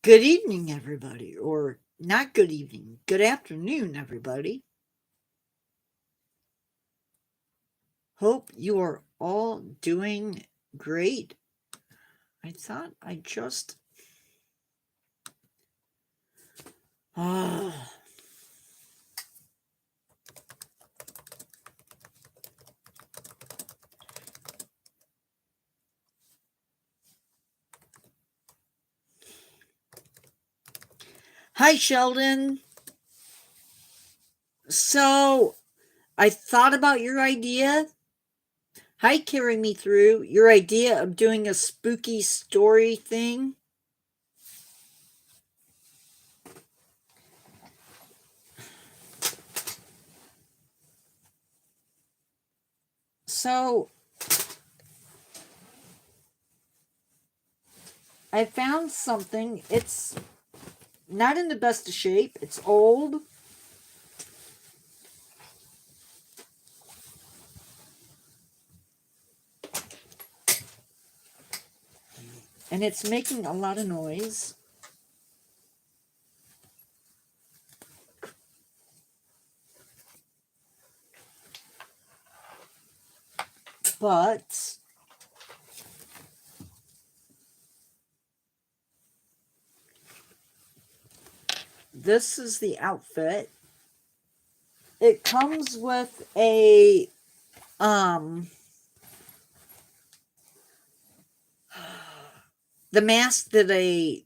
Good evening, everybody, or not good evening, good afternoon, everybody. Hope you are all doing great. I thought I just. Hi, Sheldon. So, I thought about your idea. Hi, Carry Me Through. Your idea of doing a spooky story thing. So, I found something. It's not in the best of shape. It's old. And it's making a lot of noise. But this is the outfit. It comes with a the mask that a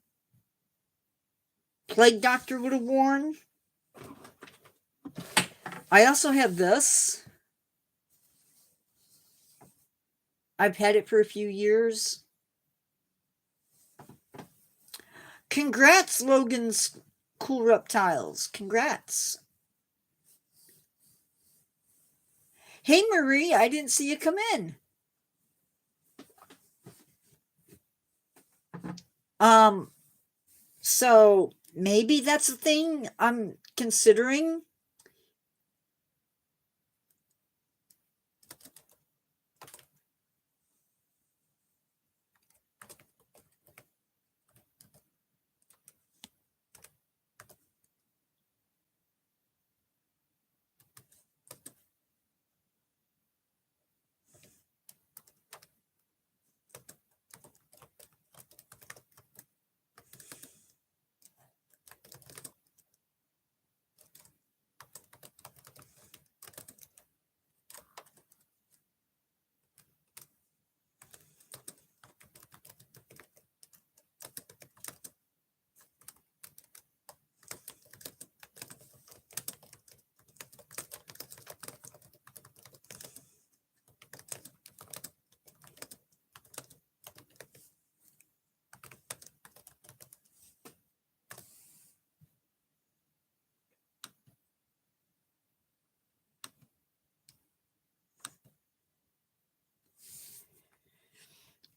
plague doctor would have worn. I also have this. I've had it for a few years. Congrats, Logan's Cool Reptiles. Congrats. Hey, Marie, I didn't see you come in. So maybe that's a thing I'm considering.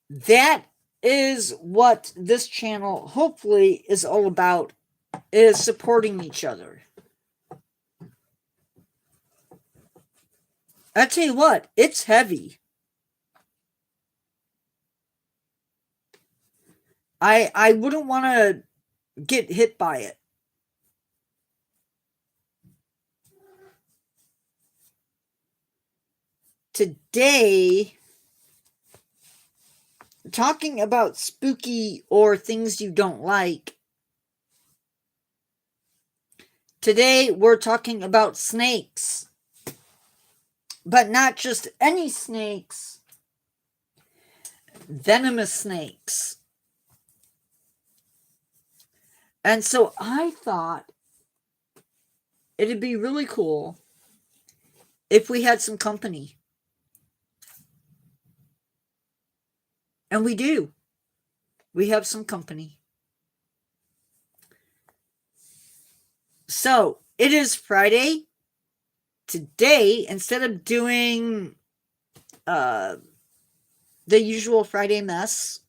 That is what this channel hopefully is all about, is supporting each other. I tell you what, it's heavy. I wouldn't want to get hit by it. Today, talking about spooky or things you don't like. Today, we're talking about snakes. But not just any snakes. Venomous snakes. And so I thought it'd be really cool if we had some company. And we do. We have some company. So, it is Friday. Today, instead of doing the usual Friday mess,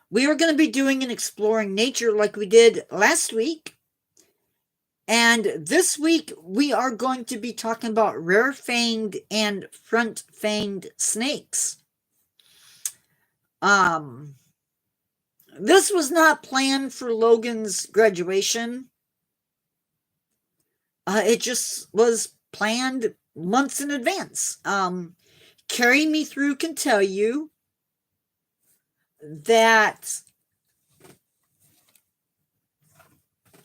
we are going to be doing an exploring nature like we did last week. And this week, we are going to be talking about rare fanged and front fanged snakes. This was not planned for Logan's graduation. It just was planned months in advance. Carry Me Through can tell you that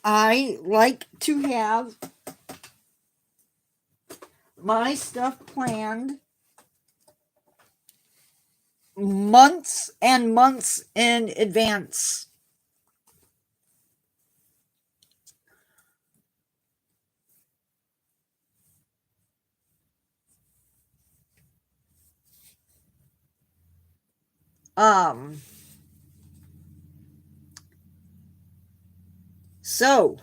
I like to have my stuff planned months and months in advance. So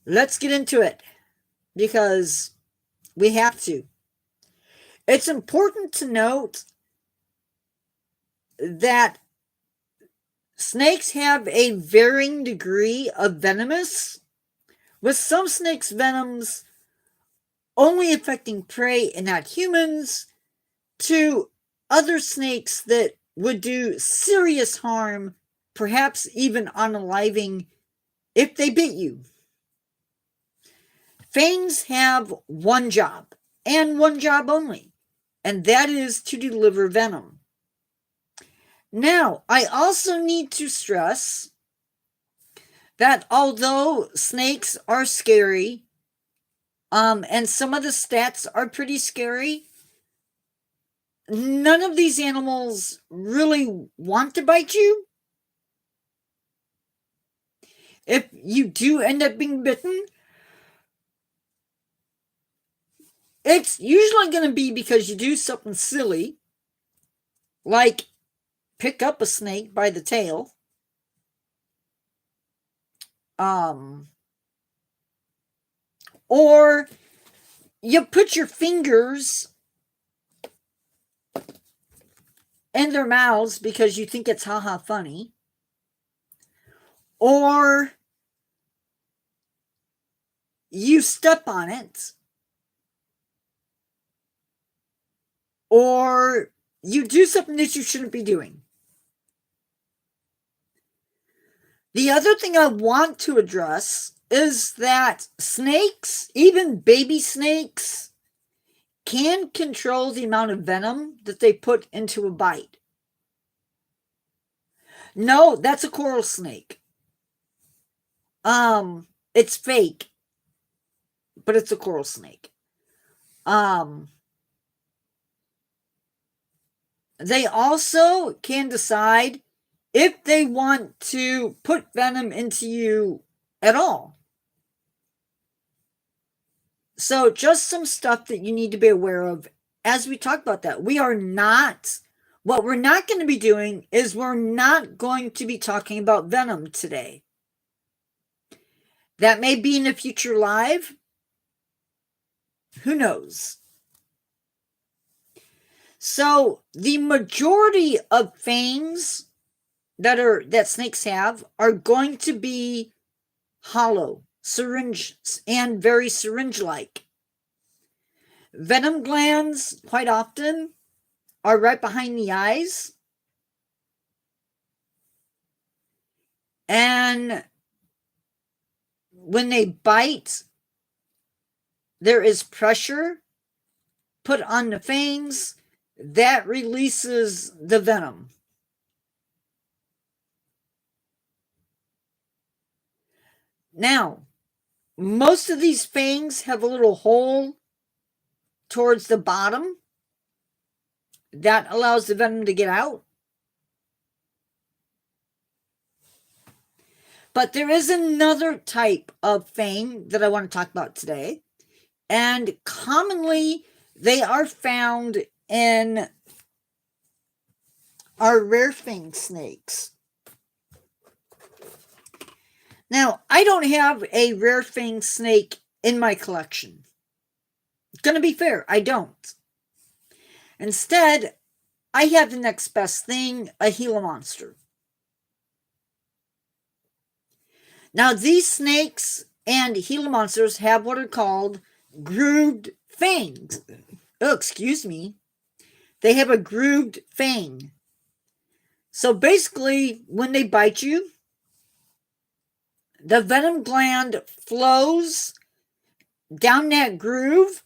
let's get into it because we have to. It's important to note that snakes have a varying degree of venomous, with some snakes' venoms only affecting prey and not humans, to other snakes that would do serious harm, perhaps even unaliving, if they bit you. Fangs have one job, and one job only, and that is to deliver venom. Now, I also need to stress that although snakes are scary, and some of the stats are pretty scary, none of these animals really want to bite you. If you do end up being bitten, it's usually going to be because you do something silly, like pick up a snake by the tail, or you put your fingers in their mouths because you think it's haha funny, or you step on it, or you do something that you shouldn't be doing. The other thing I want to address is that snakes, even baby snakes, can control the amount of venom that they put into a bite. No, that's a coral snake. It's fake, but it's a coral snake. They also can decide if they want to put venom into you at all. So just some stuff that you need to be aware of as we talk about that. What we're not going to be doing is we're not going to be talking about venom today. That may be in a future live. Who knows? So the majority of fangs that snakes have are going to be hollow, syringe, and very syringe-like. Venom glands, quite often, are right behind the eyes. And when they bite, there is pressure put on the fangs that releases the venom. Now, most of these fangs have a little hole towards the bottom that allows the venom to get out. But there is another type of fang that I want to talk about today. And commonly, they are found in our rare fang snakes. Now, I don't have a rare fang snake in my collection. Gonna be fair, I don't. Instead, I have the next best thing, a Gila monster. Now, these snakes and Gila monsters have what are called grooved fangs. Oh, excuse me. They have a grooved fang. So basically, when they bite you, the venom gland flows down that groove,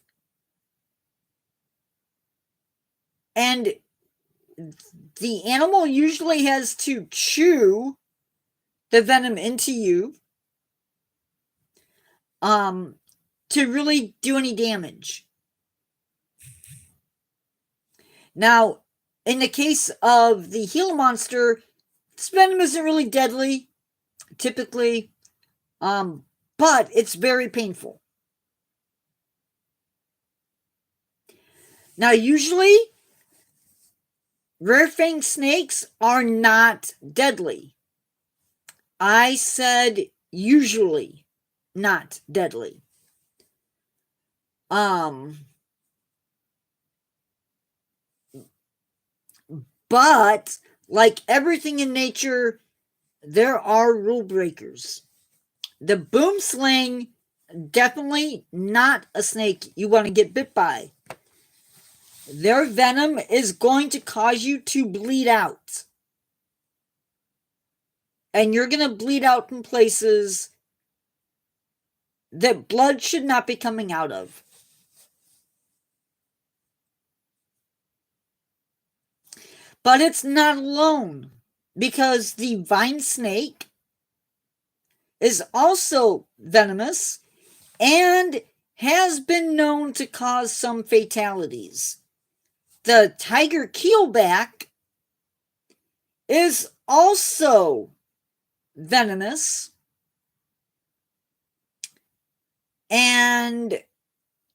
and the animal usually has to chew the venom into you to really do any damage. Now, in the case of the Gila monster, this venom isn't really deadly, typically, but it's very painful. Now, usually, rare fang snakes are not deadly. I said usually not deadly. But like everything in nature, there are rule breakers. The boom sling, definitely not a snake you want to get bit by. Their venom is going to cause you to bleed out. And you're going to bleed out in places that blood should not be coming out of. But it's not alone, because the vine snake is also venomous and has been known to cause some fatalities. The tiger keelback is also venomous, and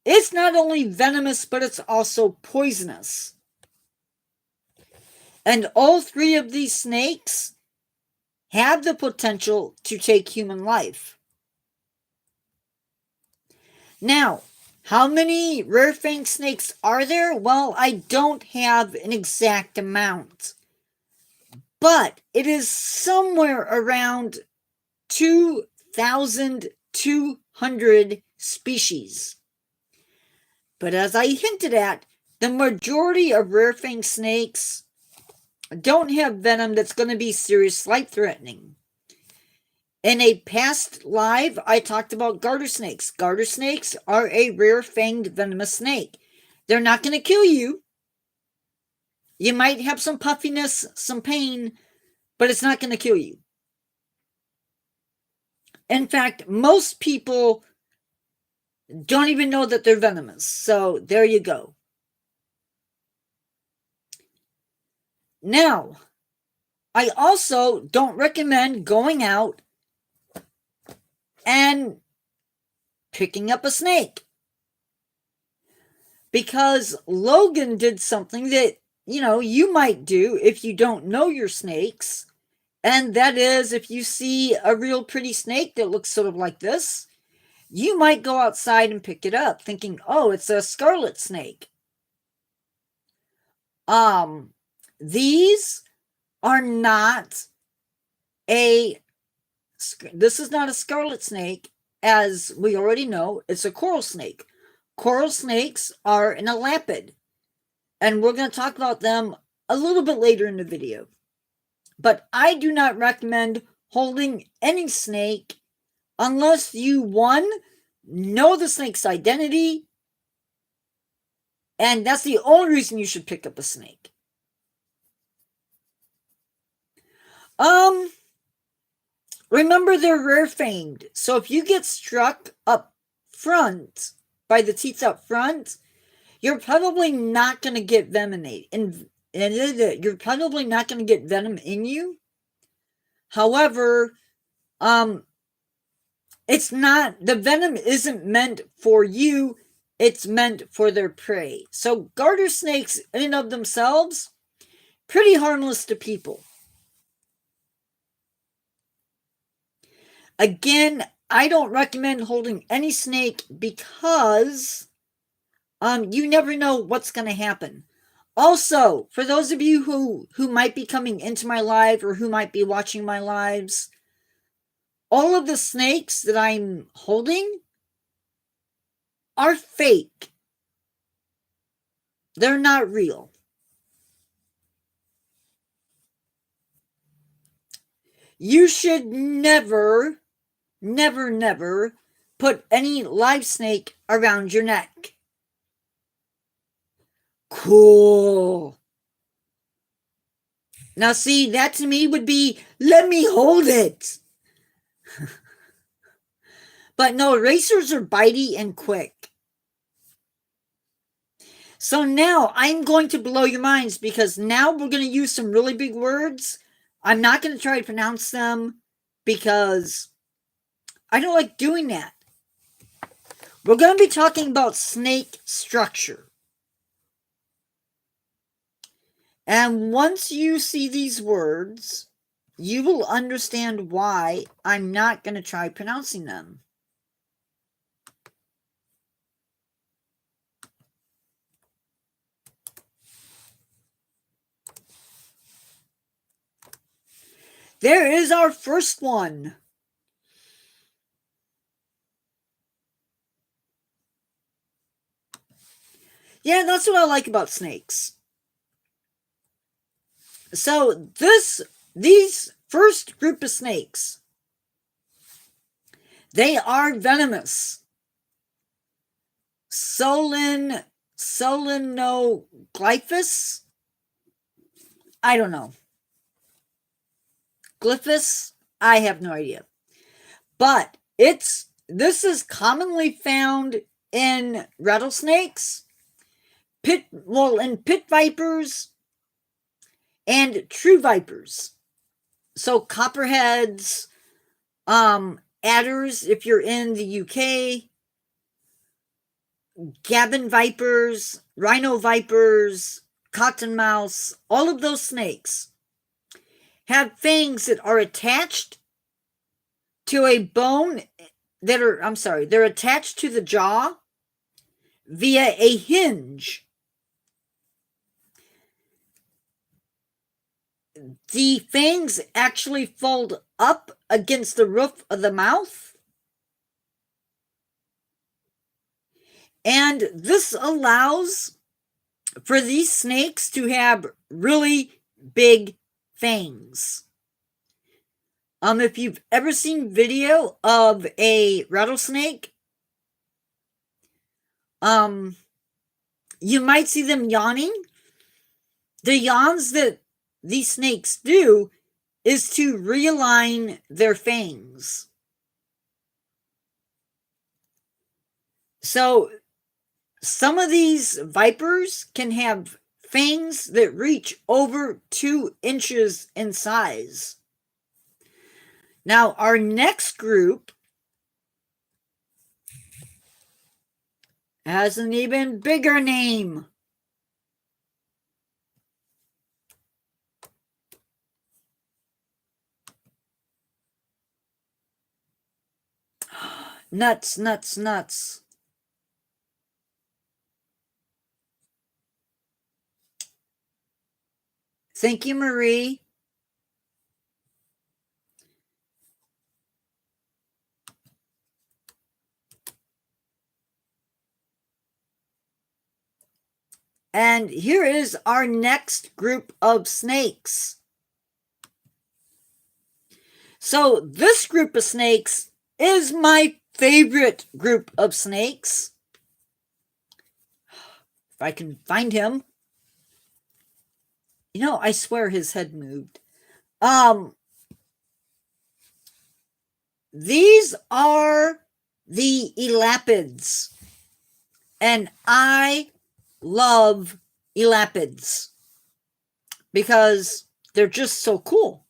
it's not only venomous, but it's also poisonous. And all three of these snakes have the potential to take human life. Now, how many rare fang snakes are there? Well, I don't have an exact amount, but it is somewhere around 2,200 species. But as I hinted at, the majority of rare fang snakes don't have venom that's going to be serious life-threatening. In a past live, I talked about garter snakes. Garter snakes are a rare fanged venomous snake. They're not going to kill you. You might have some puffiness, some pain, but it's not going to kill you. In fact, most people don't even know that they're venomous. So there you go. Now, I also don't recommend going out and picking up a snake, because Logan did something that, you might do if you don't know your snakes. And that is, if you see a real pretty snake that looks sort of like this, you might go outside and pick it up thinking, oh, it's a scarlet snake. These are not this is not a scarlet snake, as we already know. It's a coral snake. Coral snakes are an elapid, and we're going to talk about them a little bit later in the video. But I do not recommend holding any snake unless you, one, know the snake's identity, and that's the only reason you should pick up a snake. Remember, they're rare fanged, so if you get struck up front by the teeth up front, you're probably not going to get venom you're probably not going to get venom in you. However, it's not, the venom isn't meant for you, it's meant for their prey. So garter snakes in and of themselves, pretty harmless to people. Again, I don't recommend holding any snake because you never know what's going to happen. Also, for those of you who might be coming into my live or who might be watching my lives, all of the snakes that I'm holding are fake. They're not real. You should never, never, never put any live snake around your neck. Cool. Now see, that to me would be, let me hold it. But no, racers are bitey and quick. So now I'm going to blow your minds, because now we're going to use some really big words. I'm not going to try to pronounce them because I don't like doing that. We're going to be talking about snake structure. And once you see these words, you will understand why I'm not going to try pronouncing them. There is our first one. Yeah, that's what I like about snakes. So these first group of snakes, they are venomous. Solenoglyphus? I don't know. Glyphus? I have no idea. But this is commonly found in rattlesnakes, pit vipers, and true vipers. So copperheads, adders if you're in the UK, gabbin vipers, rhino vipers, cottonmouths, all of those snakes have fangs that are attached to a bone they're attached to the jaw via a hinge. The fangs actually fold up against the roof of the mouth, and this allows for these snakes to have really big fangs. If you've ever seen video of a rattlesnake, you might see them yawning. The yawns that these snakes do is to realign their fangs. So some of these vipers can have fangs that reach over 2 inches in size. Now, our next group has an even bigger name. Nuts, nuts, nuts. Thank you, Marie. And here is our next group of snakes. So this group of snakes is my favorite group of snakes. If I can find him. You know, I swear his head moved. These are the elapids. And I love elapids because they're just so cool.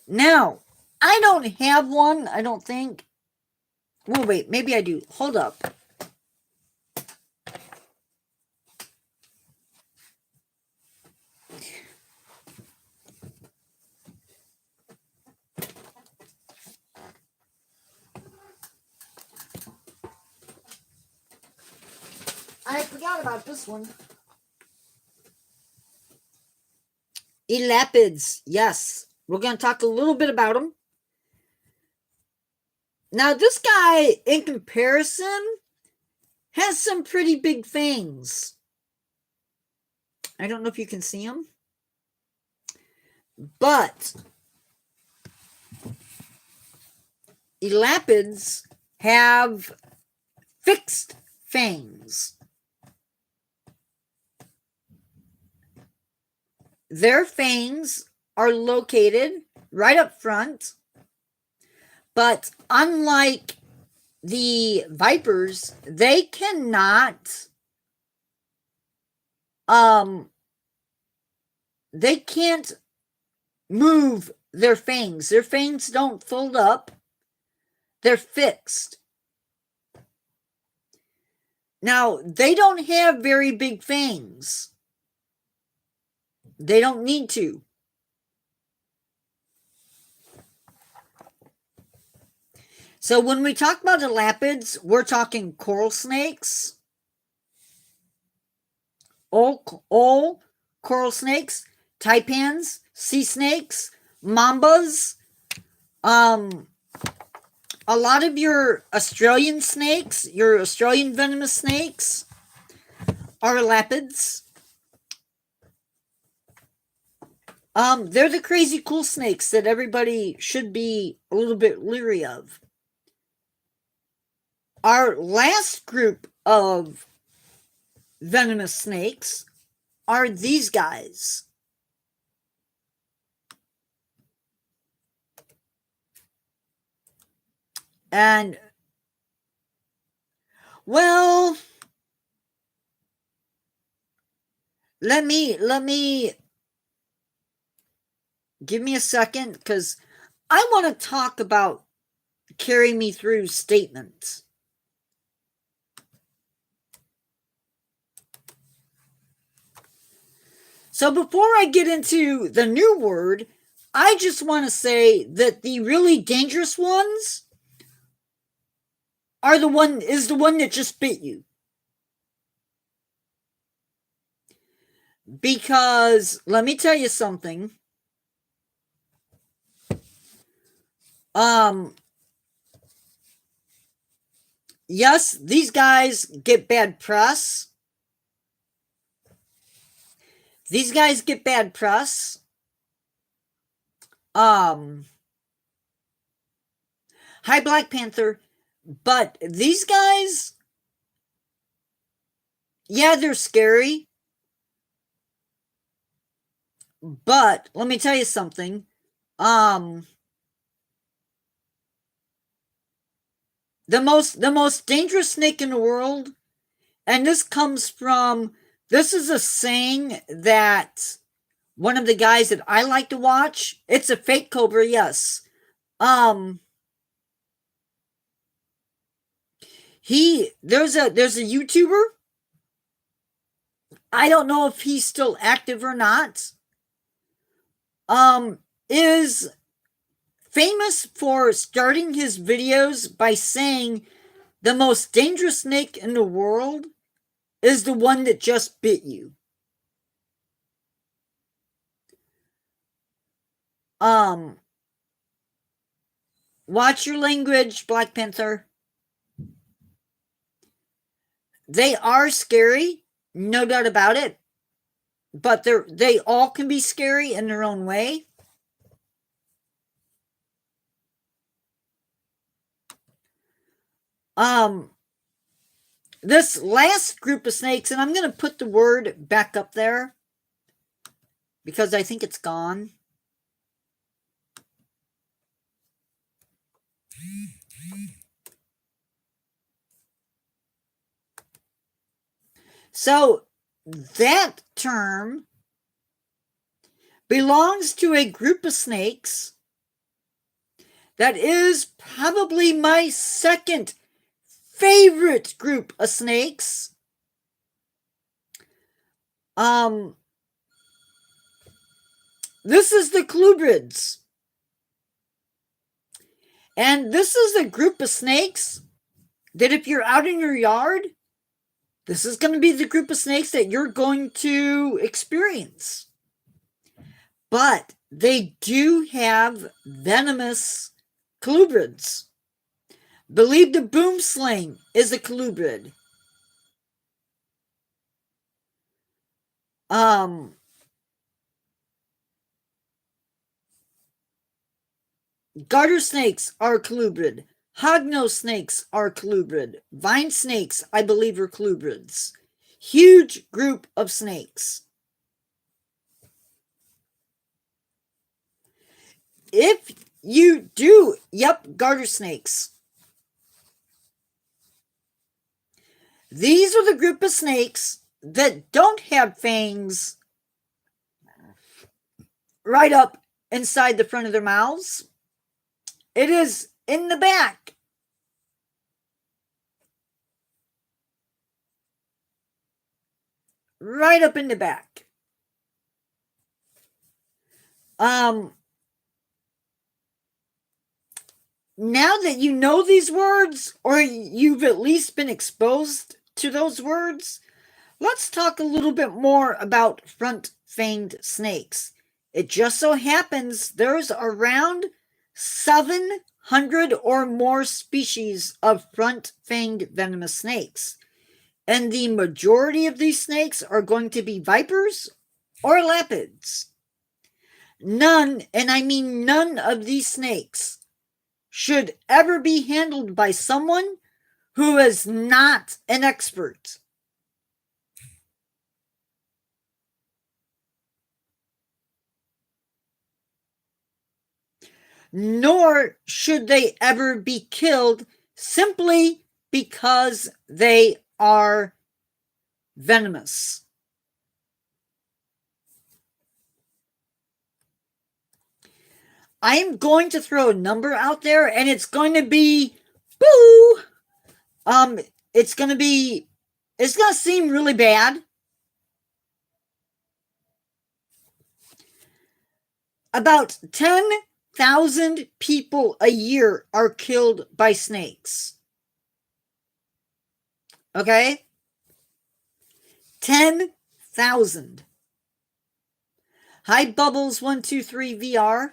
Now, I don't have one, I don't think. Well, wait, maybe I do. Hold up. I forgot about this one. Elapids, yes. We're going to talk a little bit about them. Now, this guy, in comparison, has some pretty big fangs. I don't know if you can see them. But elapids have fixed fangs. Their fangs are located right up front, but unlike the vipers, they cannot they can't move their fangs. Their fangs don't fold up. They're fixed. Now, they don't have very big fangs. They don't need to. So when we talk about elapids, we're talking coral snakes, all coral snakes, taipans, sea snakes, mambas, a lot of your Australian snakes, your Australian venomous snakes are elapids. They're the crazy cool snakes that everybody should be a little bit leery of. Our last group of venomous snakes are these guys. And, well, let me give me a second, because I want to talk about carry me through statements. So before I get into the new word, I just want to say that the really dangerous ones are the one that just bit you. Because let me tell you something. Yes, these guys get bad press. These guys get bad press. Hi, Black Panther. But these guys, yeah, they're scary. But let me tell you something. The most dangerous snake in the world, and this is a saying that one of the guys that I like to watch, it's a fake cobra, yes. There's a YouTuber. I don't know if he's still active or not. Is famous for starting his videos by saying the most dangerous snake in the world is the one that just bit you. Watch your language, Black Panther. They are scary, no doubt about it. But they all can be scary in their own way. This last group of snakes, and I'm going to put the word back up there because I think it's gone. So that term belongs to a group of snakes that is probably my second favorite group of snakes. This is the Colubrids. And this is a group of snakes that if you're out in your yard, this is going to be the group of snakes that you're going to experience. But they do have venomous Colubrids. Believe the boom sling is a Colubrid. Garter snakes are colubrid. Hognose snakes are colubrid. Vine snakes, I believe, are colubrids. Huge group of snakes. If you do, yep, garter snakes. These are the group of snakes that don't have fangs right up inside the front of their mouths. It is in the back. Right up in the back. Now that you know these words, or you've at least been exposed to those words, let's talk a little bit more about front-fanged snakes. It just so happens there's around 700 or more species of front-fanged venomous snakes. And the majority of these snakes are going to be vipers or lapids. None, and I mean none of these snakes should ever be handled by someone who is not an expert. Nor should they ever be killed simply because they are venomous. I am going to throw a number out there, and it's going to be boo. It's going to seem really bad. About 10,000 people a year are killed by snakes. Okay? 10,000. Hi, Bubbles123 VR.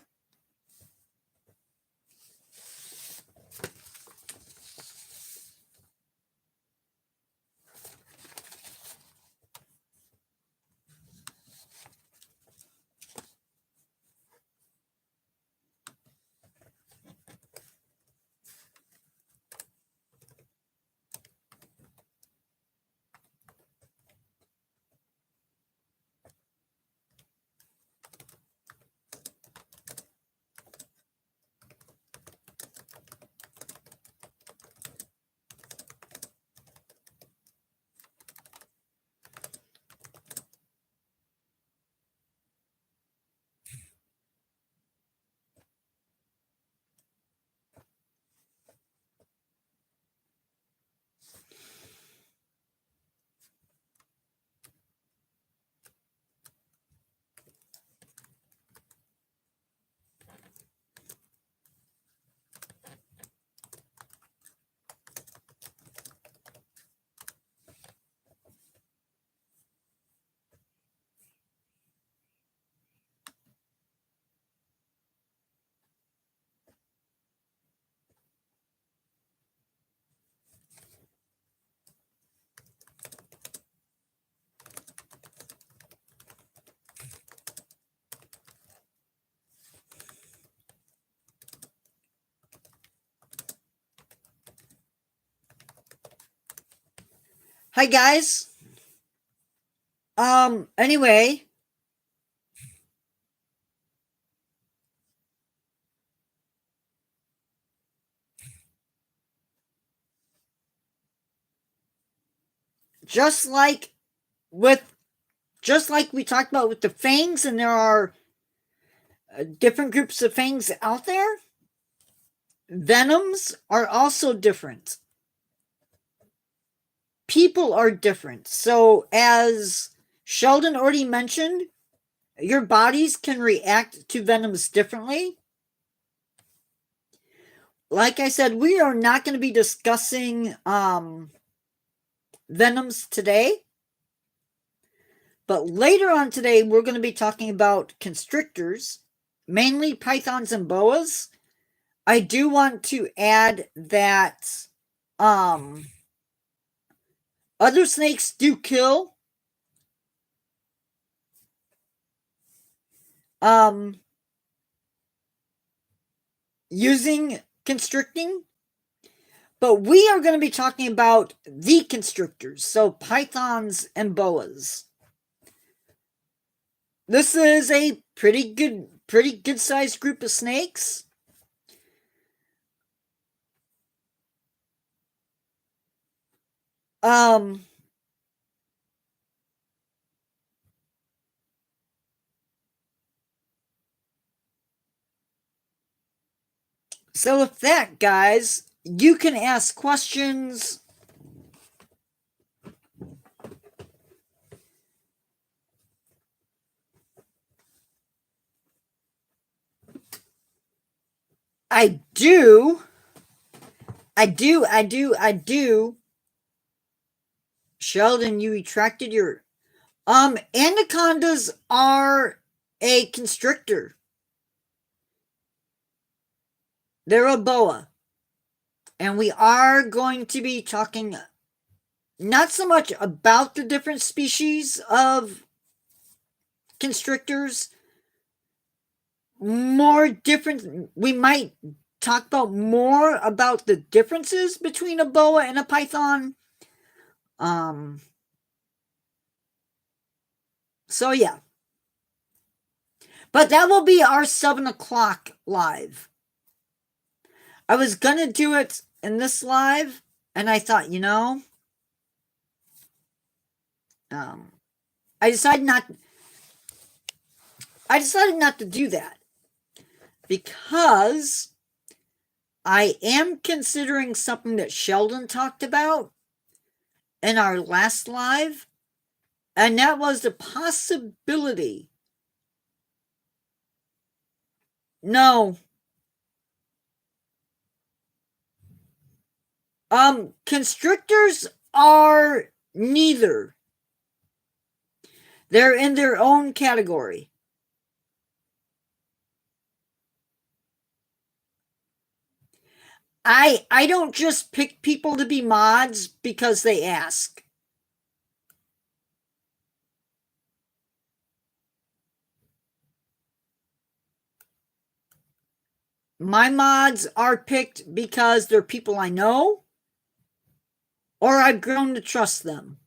Hi, guys. Anyway. Just like we talked about with the fangs, and there are different groups of fangs out there, venoms are also different. People are different. So, as Sheldon already mentioned, your bodies can react to venoms differently. Like I said, we are not going to be discussing venoms today. But later on today, we're going to be talking about constrictors, mainly pythons and boas. I do want to add that other snakes do kill. using constricting, but we are going to be talking about the constrictors, so pythons and boas. This is a pretty good sized group of snakes. So with that, guys, you can ask questions. I do. Sheldon, you retracted your... Anacondas are a constrictor. They're a boa. And we are going to be talking not so much about the different species of constrictors, more different. We might talk more about the differences between a boa and a python. So yeah. But that will be our 7 o'clock live. I was gonna do it in this live, and I thought, I decided not to do that because I am considering something that Sheldon talked about in our last live, and that was the possibility. No. Constrictors are neither. They're in their own category. I don't just pick people to be mods because they ask. My mods are picked because they're people I know, or I've grown to trust them.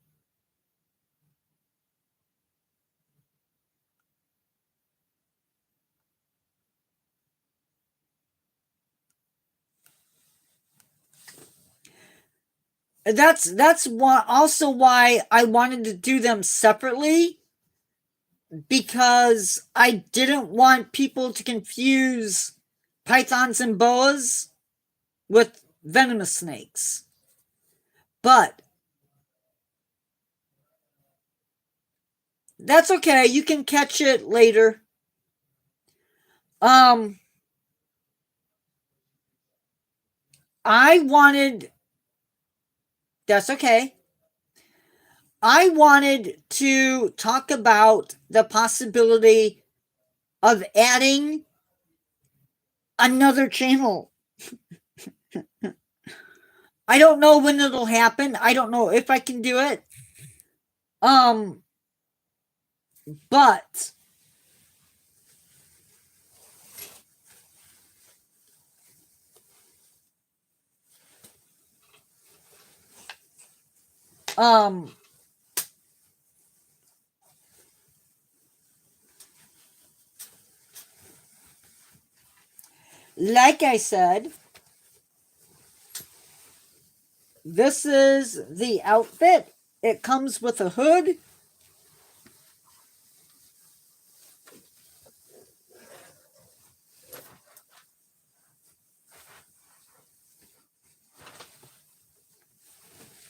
That's also why I wanted to do them separately, because I didn't want people to confuse pythons and boas with venomous snakes. But that's okay. You can catch it later. That's okay. I wanted to talk about the possibility of adding another channel. I don't know when it'll happen. I don't know if I can do it. But like I said, this is the outfit. It comes with a hood.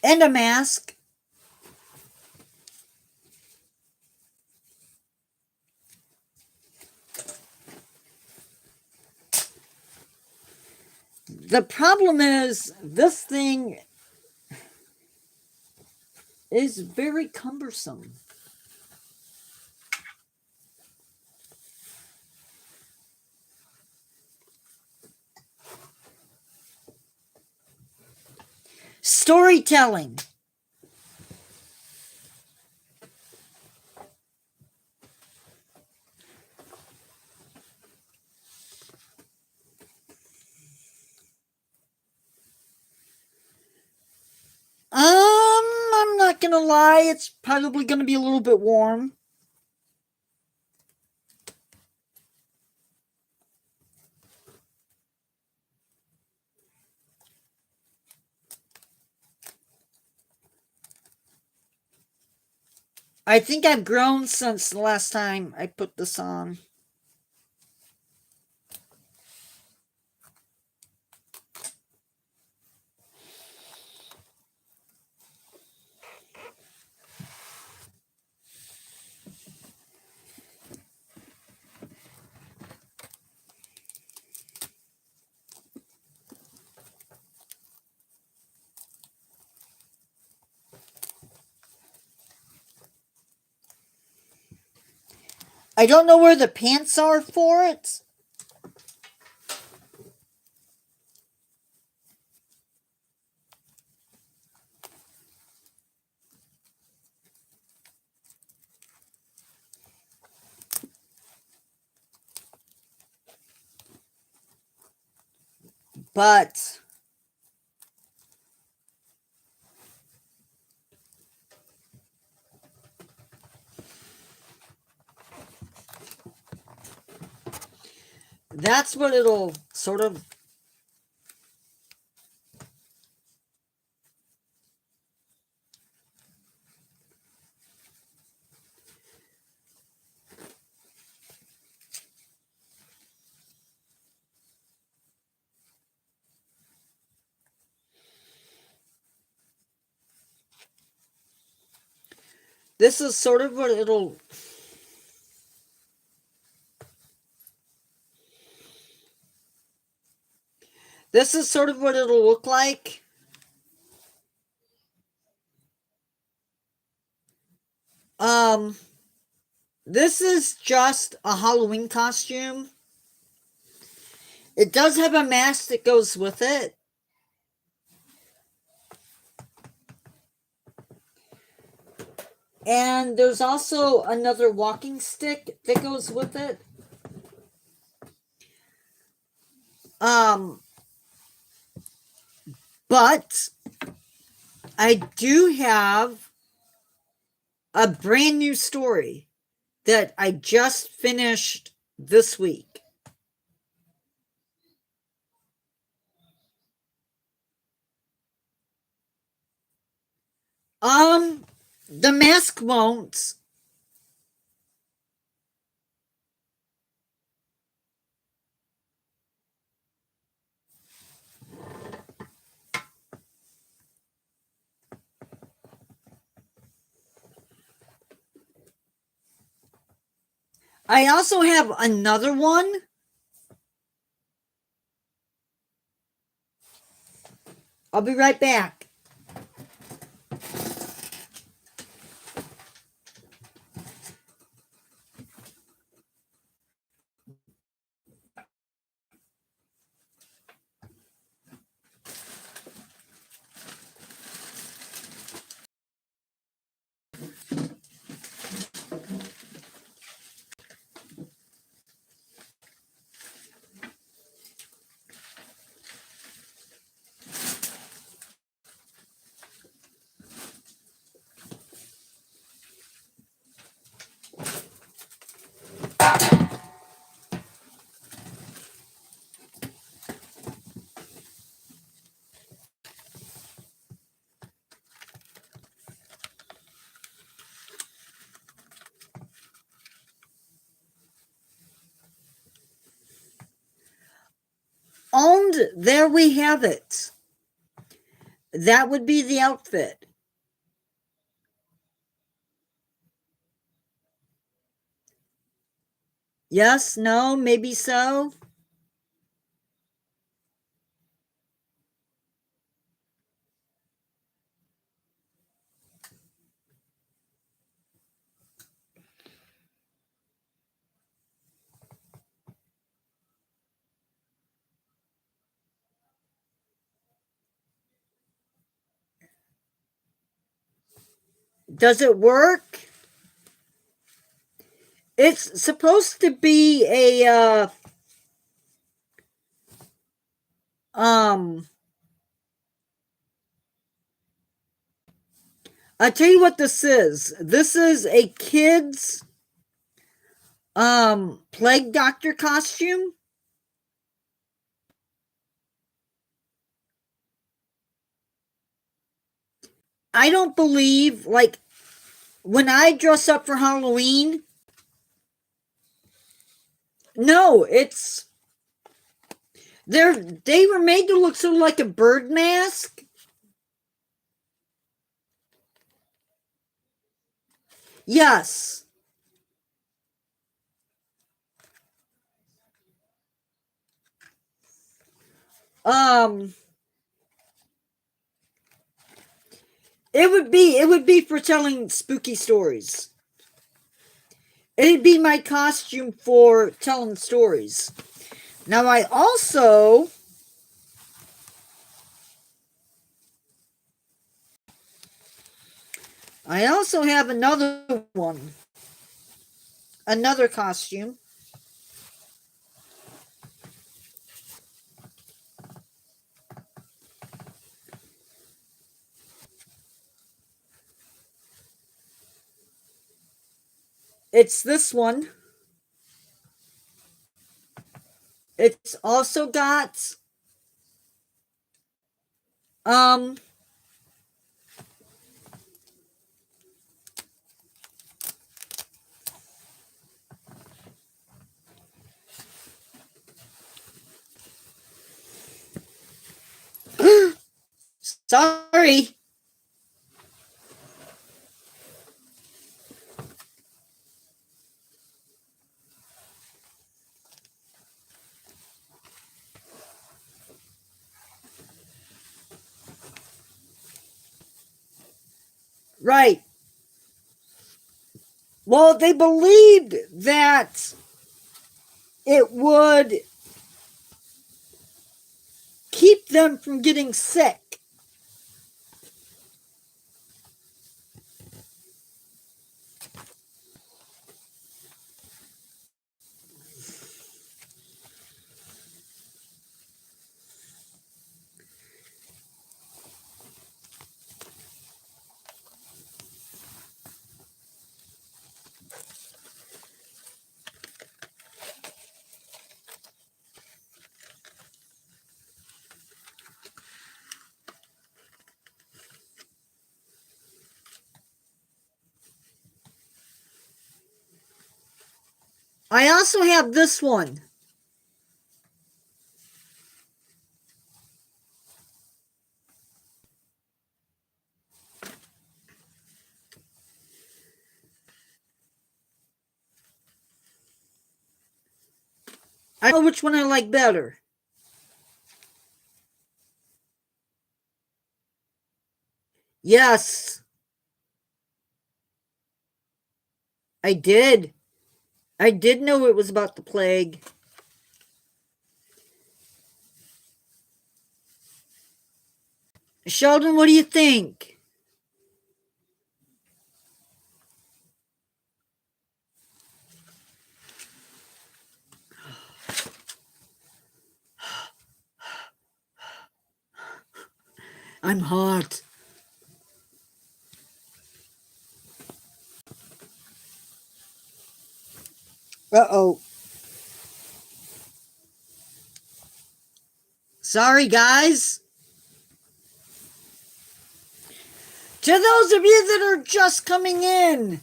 And a mask. The problem is, this thing is very cumbersome. Storytelling. not gonna lie, it's probably gonna be a little bit warm. I think I've grown since the last time I put this on. I don't know where the pants are for it. But that's what it'll sort of. This is sort of what it'll. This is sort of what it'll look like. This is just a Halloween costume. It does have a mask that goes with it. And there's also another walking stick that goes with it. But I do have a brand new story that I just finished this week. The mask won't. I also have another one. I'll be right back. And there we have it. That would be the outfit. Yes, no, maybe so. Does it work? It's supposed to be a um I'll tell you what this is. This is a kid's plague doctor costume. I don't believe, like, when I dress up for Halloween, no, they were made to look sort of like a bird mask. Yes. Um, it would be for telling spooky stories. It'd be my costume for telling stories. Now I also have another one. Another costume. It's this one. It's also got um sorry. Right. Well, they believed that it would keep them from getting sick. I also have this one. I don't know which one I like better. Yes, I did. I did know it was about the plague. Sheldon, what do you think? I'm hot. Uh-oh. Sorry, guys. To those of you that are just coming in,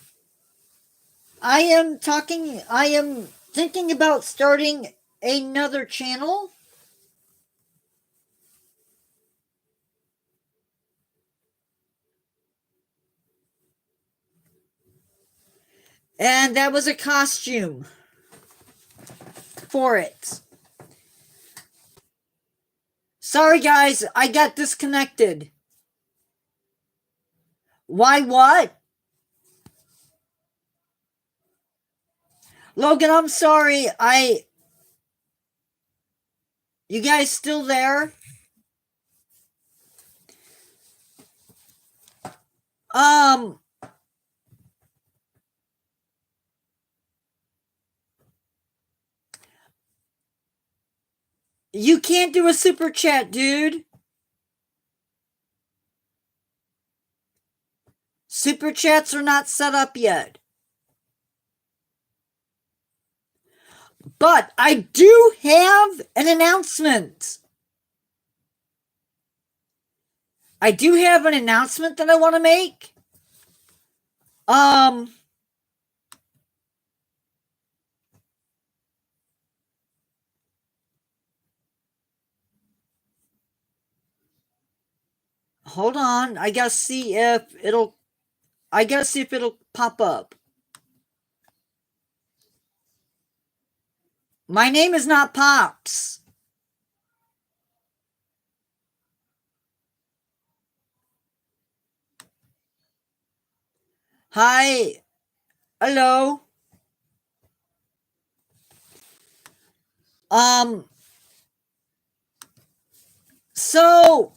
I am thinking about starting another channel. And that was a costume for it. Sorry, guys, I got disconnected. Why what? Logan, I'm sorry. You guys still there? Um, you can't do a super chat, dude. Super chats are not set up yet. But I do have an announcement. I do have an announcement that I want to make. Hold on. I gotta see if it'll pop up. My name is not Pops. Hi. Hello. So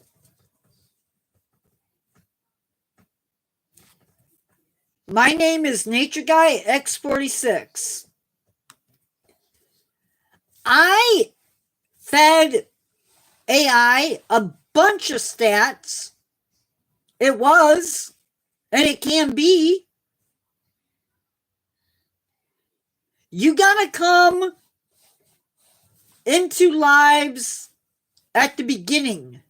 my name is Nature Guy X46. I fed AI a bunch of stats. It was, and it can be. You gotta come into lives at the beginning.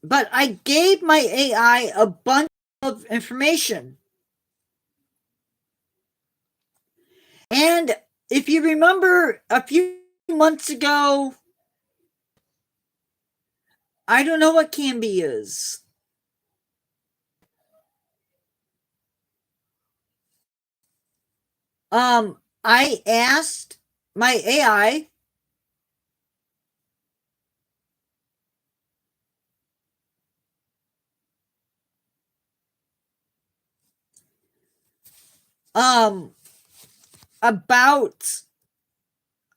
But I gave my AI a bunch of information. And if you remember a few months ago, I don't know what Canby is. I asked my AI about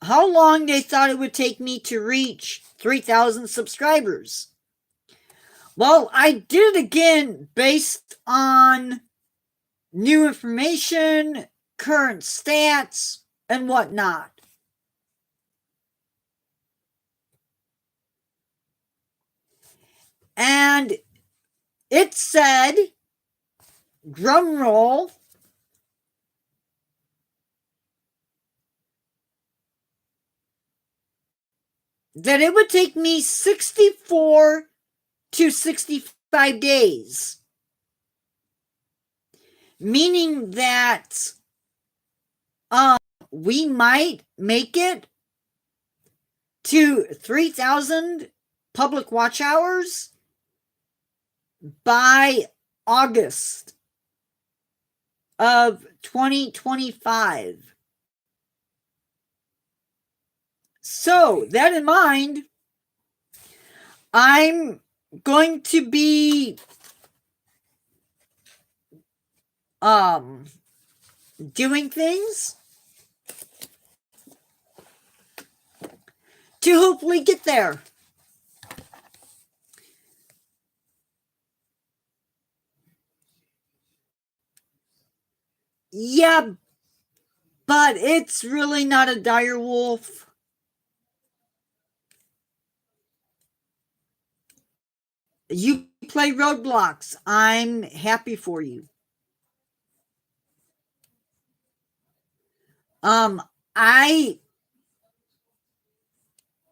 how long they thought it would take me to reach 3,000 subscribers. Well, I did it again based on new information, current stats, and whatnot. And it said, drum roll, that it would take me 64 to 65 days. Meaning that we might make it to 3,000 public watch hours by August of 2025. So, that in mind, I'm going to be doing things to hopefully get there. Yeah, but it's really not a dire wolf. You play Roadblocks. I'm happy for you. I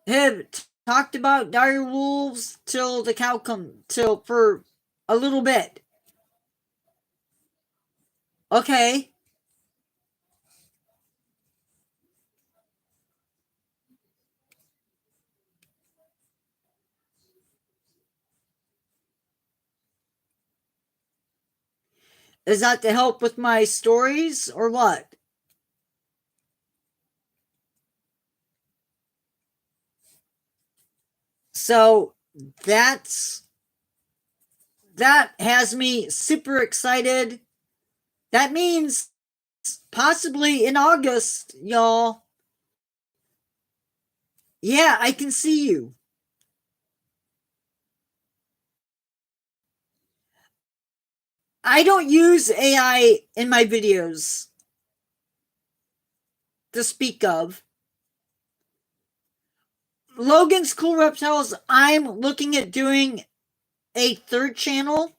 have talked about dire wolves till the cow till for a little bit. Okay. Is that to help with my stories or what? So that has me super excited. That means possibly in August, y'all. Yeah, I can see you. I don't use AI in my videos to speak of. Logan's Cool Reptiles, I'm looking at doing a third channel.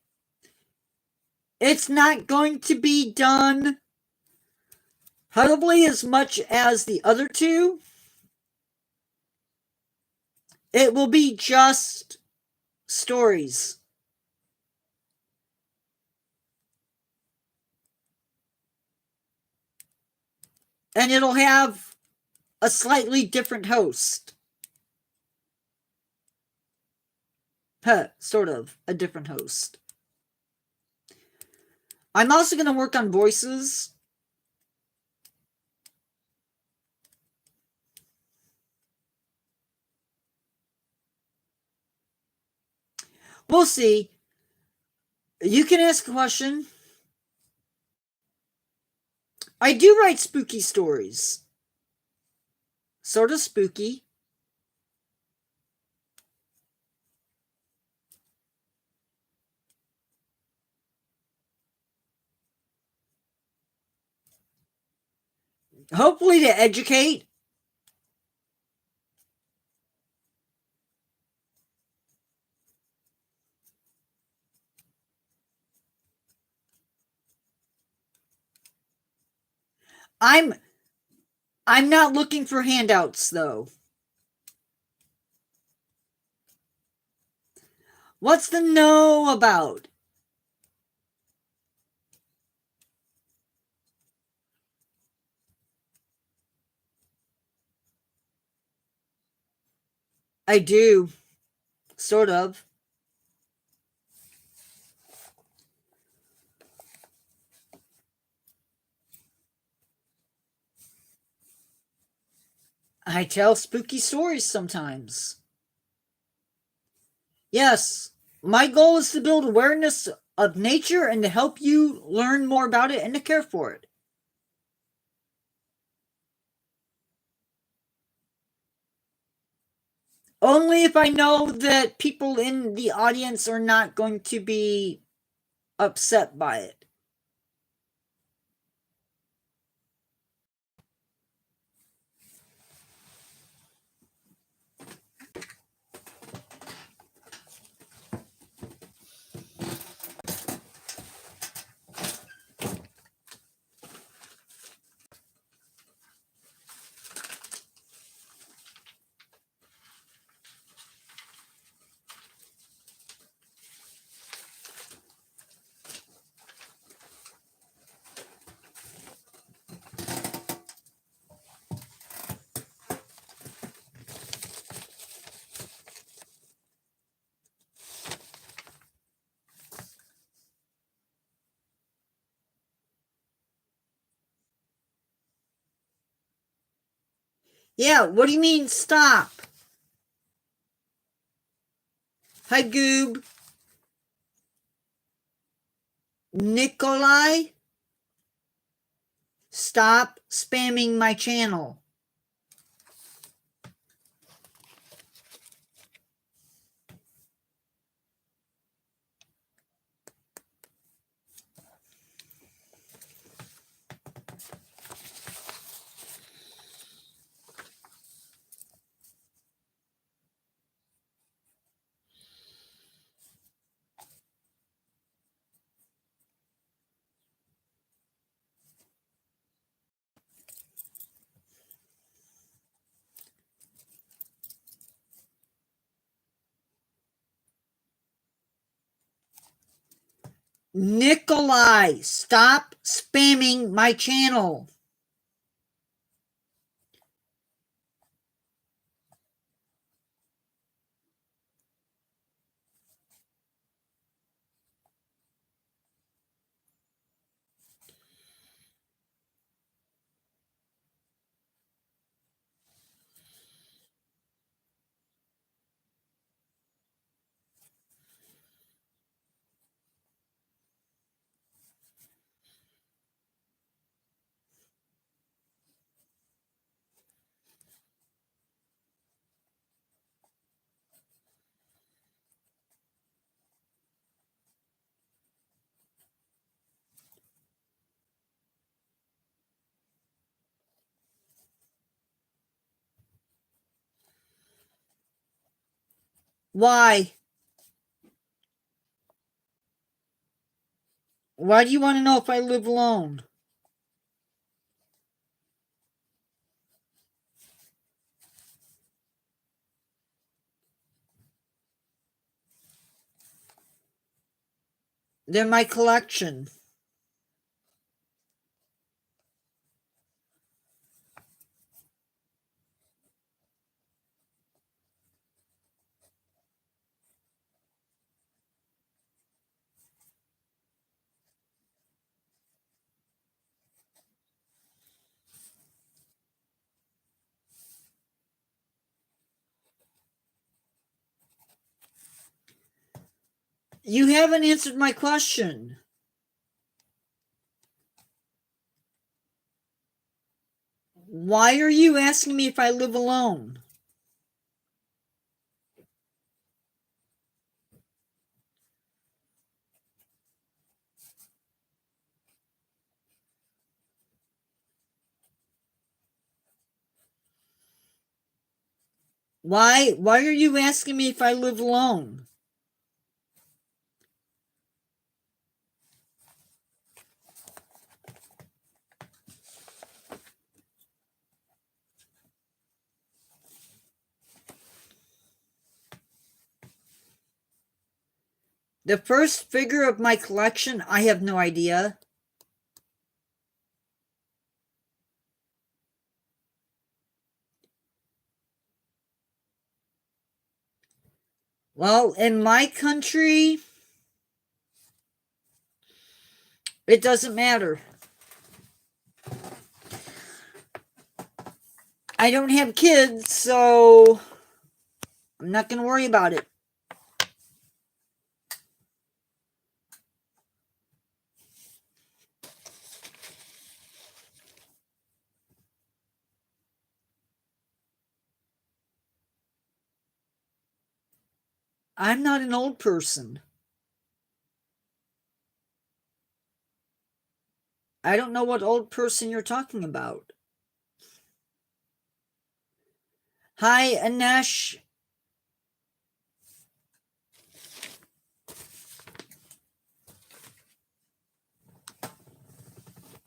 It's not going to be done probably as much as the other two. It will be just stories. And it'll have a slightly different host. Sort of a different host. I'm also going to work on voices. We'll see. You can ask a question. I do write spooky stories. Sort of spooky. Hopefully to educate. I'm not looking for handouts, though. What's the no about? I do. Sort of. I tell spooky stories sometimes. Yes, my goal is to build awareness of nature and to help you learn more about it and to care for it. Only if I know that people in the audience are not going to be upset by it. Yeah, what do you mean stop? Hi, Goob. Nikolai? Stop spamming my channel. Nikolai, stop spamming my channel. Why? Why do you want to know if I live alone? They're my collection. You haven't answered my question. Why are you asking me if I live alone? Why are you asking me if I live alone? The first figure of my collection, I have no idea. Well, in my country, it doesn't matter. I don't have kids, so I'm not going to worry about it. I'm not an old person. I don't know what old person you're talking about. Hi, Anesh.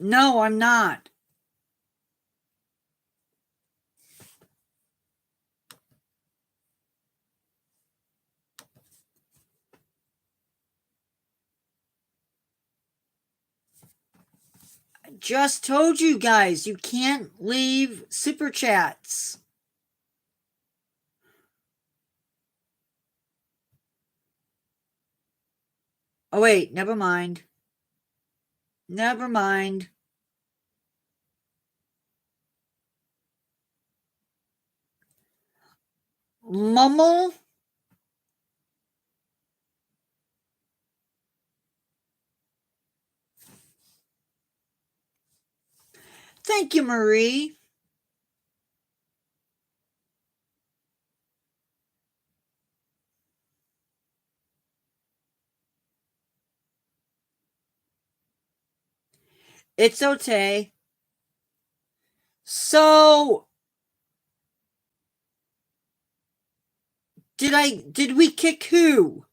No, I'm not. I just told you guys, you can't leave super chats. Oh, wait, never mind. Never mind. Mummel? Thank you, Marie. It's okay. So, did we kick who?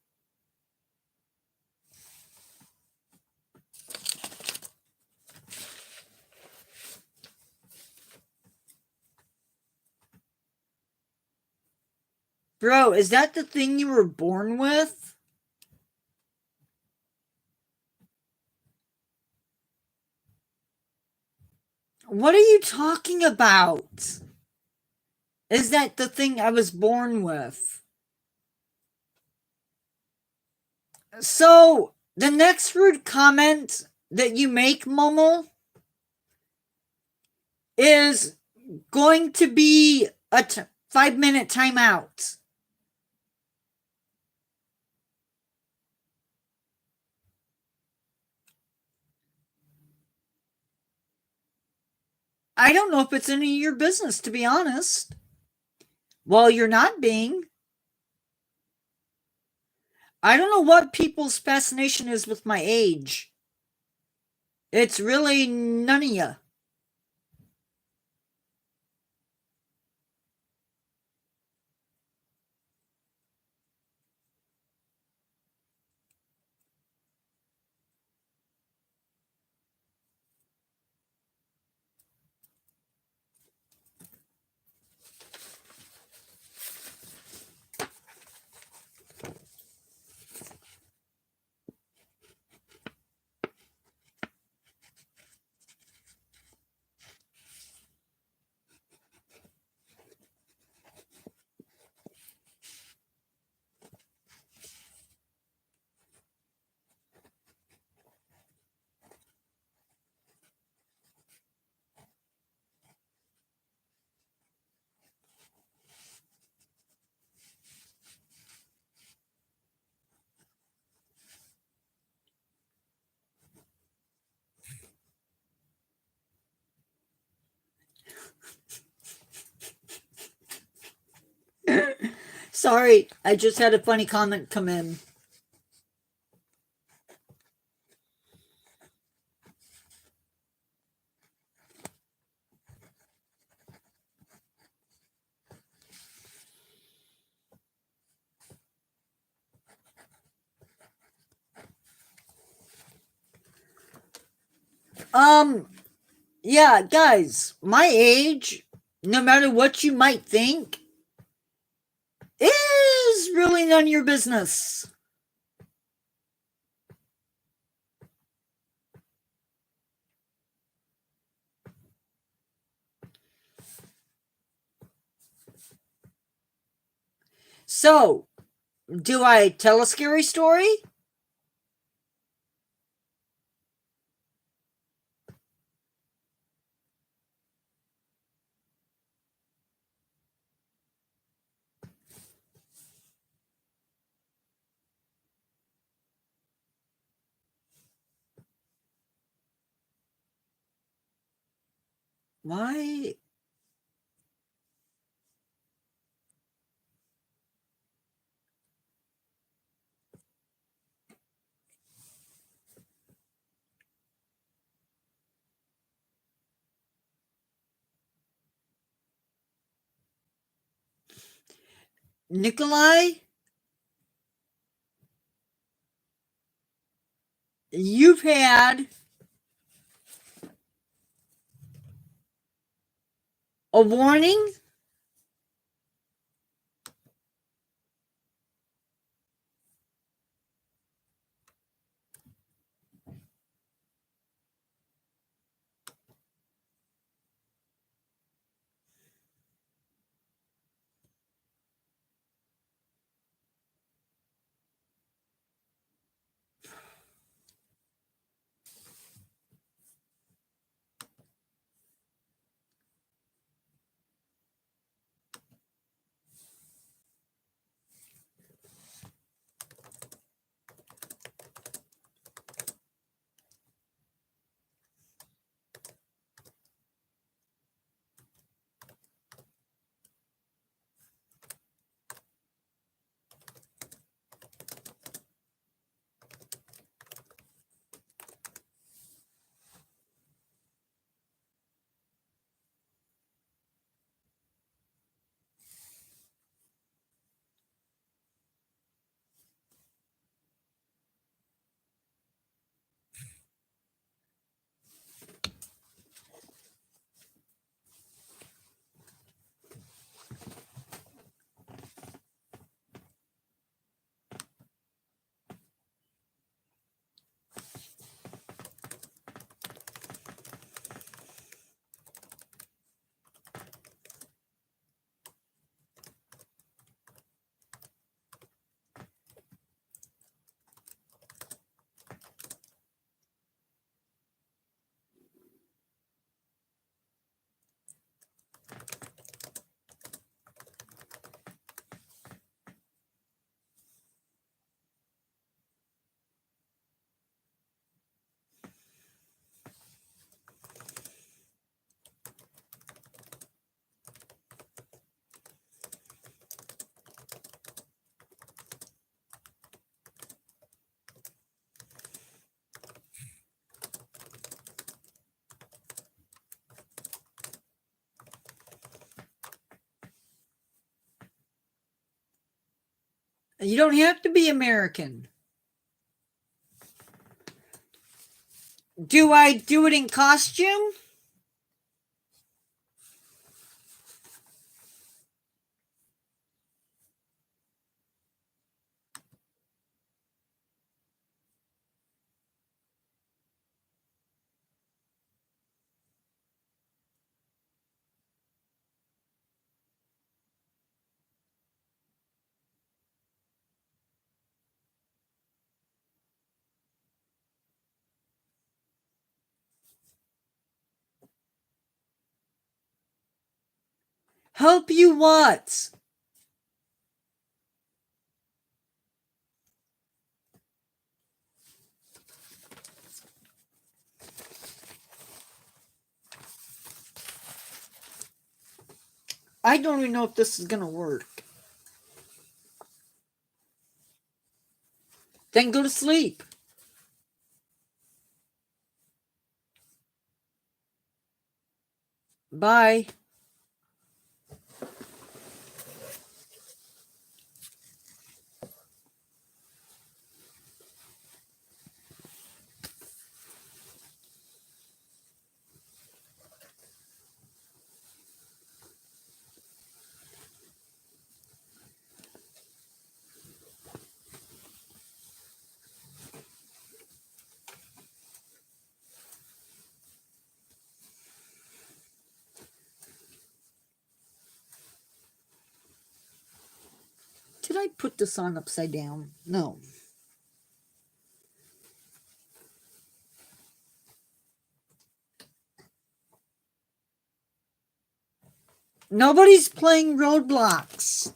Bro, is that the thing you were born with? What are you talking about? Is that the thing I was born with? So, the next rude comment that you make, Momo, is going to be a 5-minute timeout. I don't know if it's any of your business, to be honest. Well, you're not being. I don't know what people's fascination is with my age. It's really none of you. Sorry, I just had a funny comment come in. Yeah, guys, my age, no matter what you might think, is really none of your business. So, do I tell a scary story? Why? Nikolai, you've had a warning? You don't have to be American. Do I do it in costume? Help you what? I don't even know if this is going to work. Then go to sleep. Bye. Did I put this on upside down? No. Nobody's playing Roadblocks.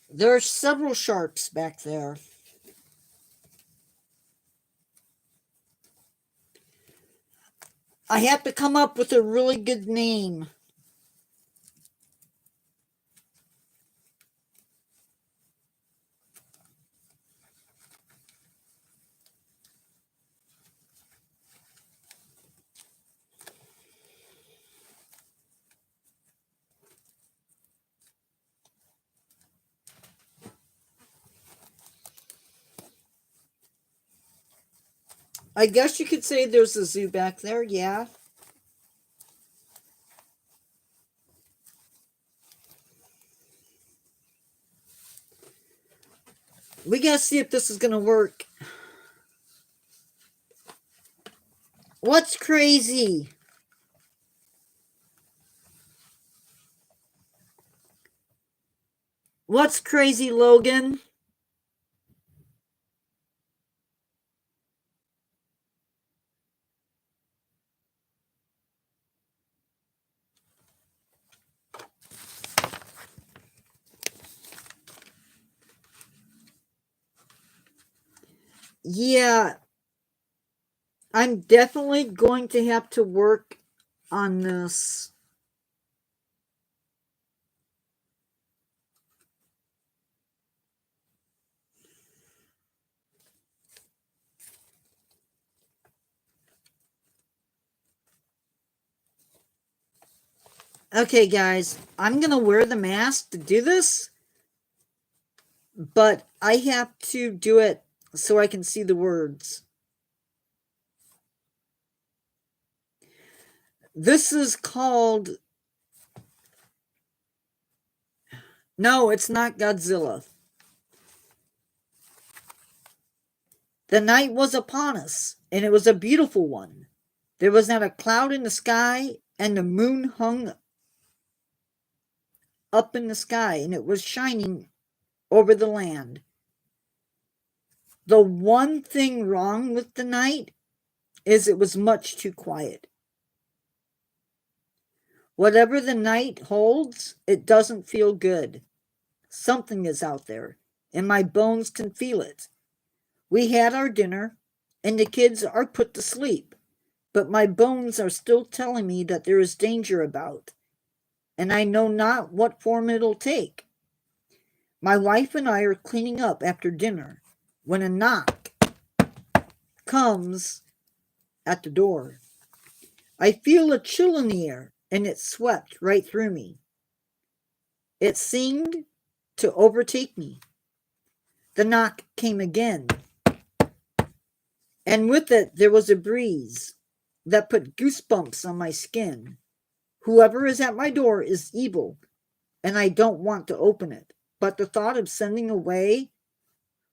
There are several sharps back there. I have to come up with a really good name. I guess you could say there's a zoo back there, yeah. We gotta see if this is gonna work. What's crazy? What's crazy, Logan? Yeah, I'm definitely going to have to work on this. Okay, guys, I'm going to wear the mask to do this, but I have to do it so I can see the words. This is called... No, it's not Godzilla. The night was upon us, and it was a beautiful one. There was not a cloud in the sky, and the moon hung up in the sky, and it was shining over the land. The one thing wrong with the night is it was much too quiet. Whatever the night holds, it doesn't feel good. Something is out there, and my bones can feel it. We had our dinner, and the kids are put to sleep, but my bones are still telling me that there is danger about, and I know not what form it'll take. My wife and I are cleaning up after dinner when a knock comes at the door. I feel a chill in the air, and it swept right through me. It seemed to overtake me. The knock came again, and with it there was a breeze that put goosebumps on my skin. Whoever is at my door is evil, and I don't want to open it. But the thought of sending away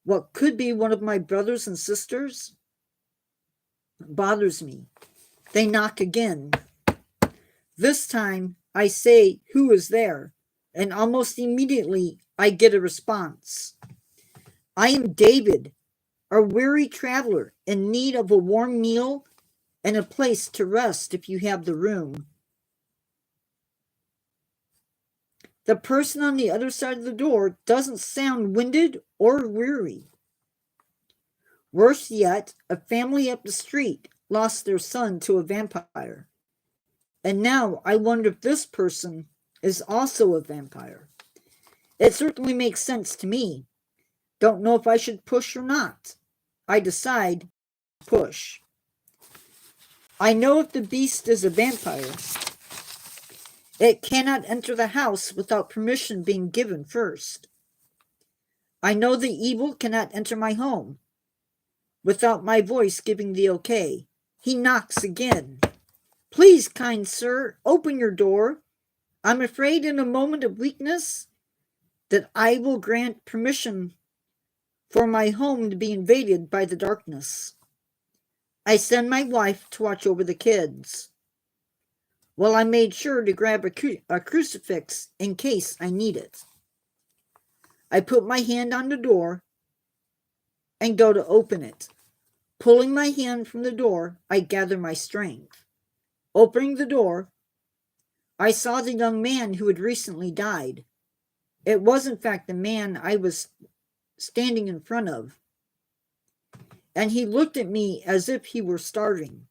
what could be one of my brothers and sisters bothers me. They knock again. This time I say, "Who is there?" And almost immediately I get a response. I am David, a weary traveler in need of a warm meal and a place to rest if you have the room. The person on the other side of the door doesn't sound winded or weary. Worse yet, a family up the street lost their son to a vampire. And now I wonder if this person is also a vampire. It certainly makes sense to me. Don't know if I should push or not. I decide push. I know if the beast is a vampire, it cannot enter the house without permission being given first. I know the evil cannot enter my home without my voice giving the okay. He knocks again. Please, kind sir, open your door. I'm afraid in a moment of weakness that I will grant permission for my home to be invaded by the darkness. I send my wife to watch over the kids. Well, I made sure to grab a crucifix in case I need it. I put my hand on the door and go to open it. Pulling my hand from the door, I gather my strength. Opening the door, I saw the young man who had recently died. It was, in fact, the man I was standing in front of, and he looked at me as if he were starving.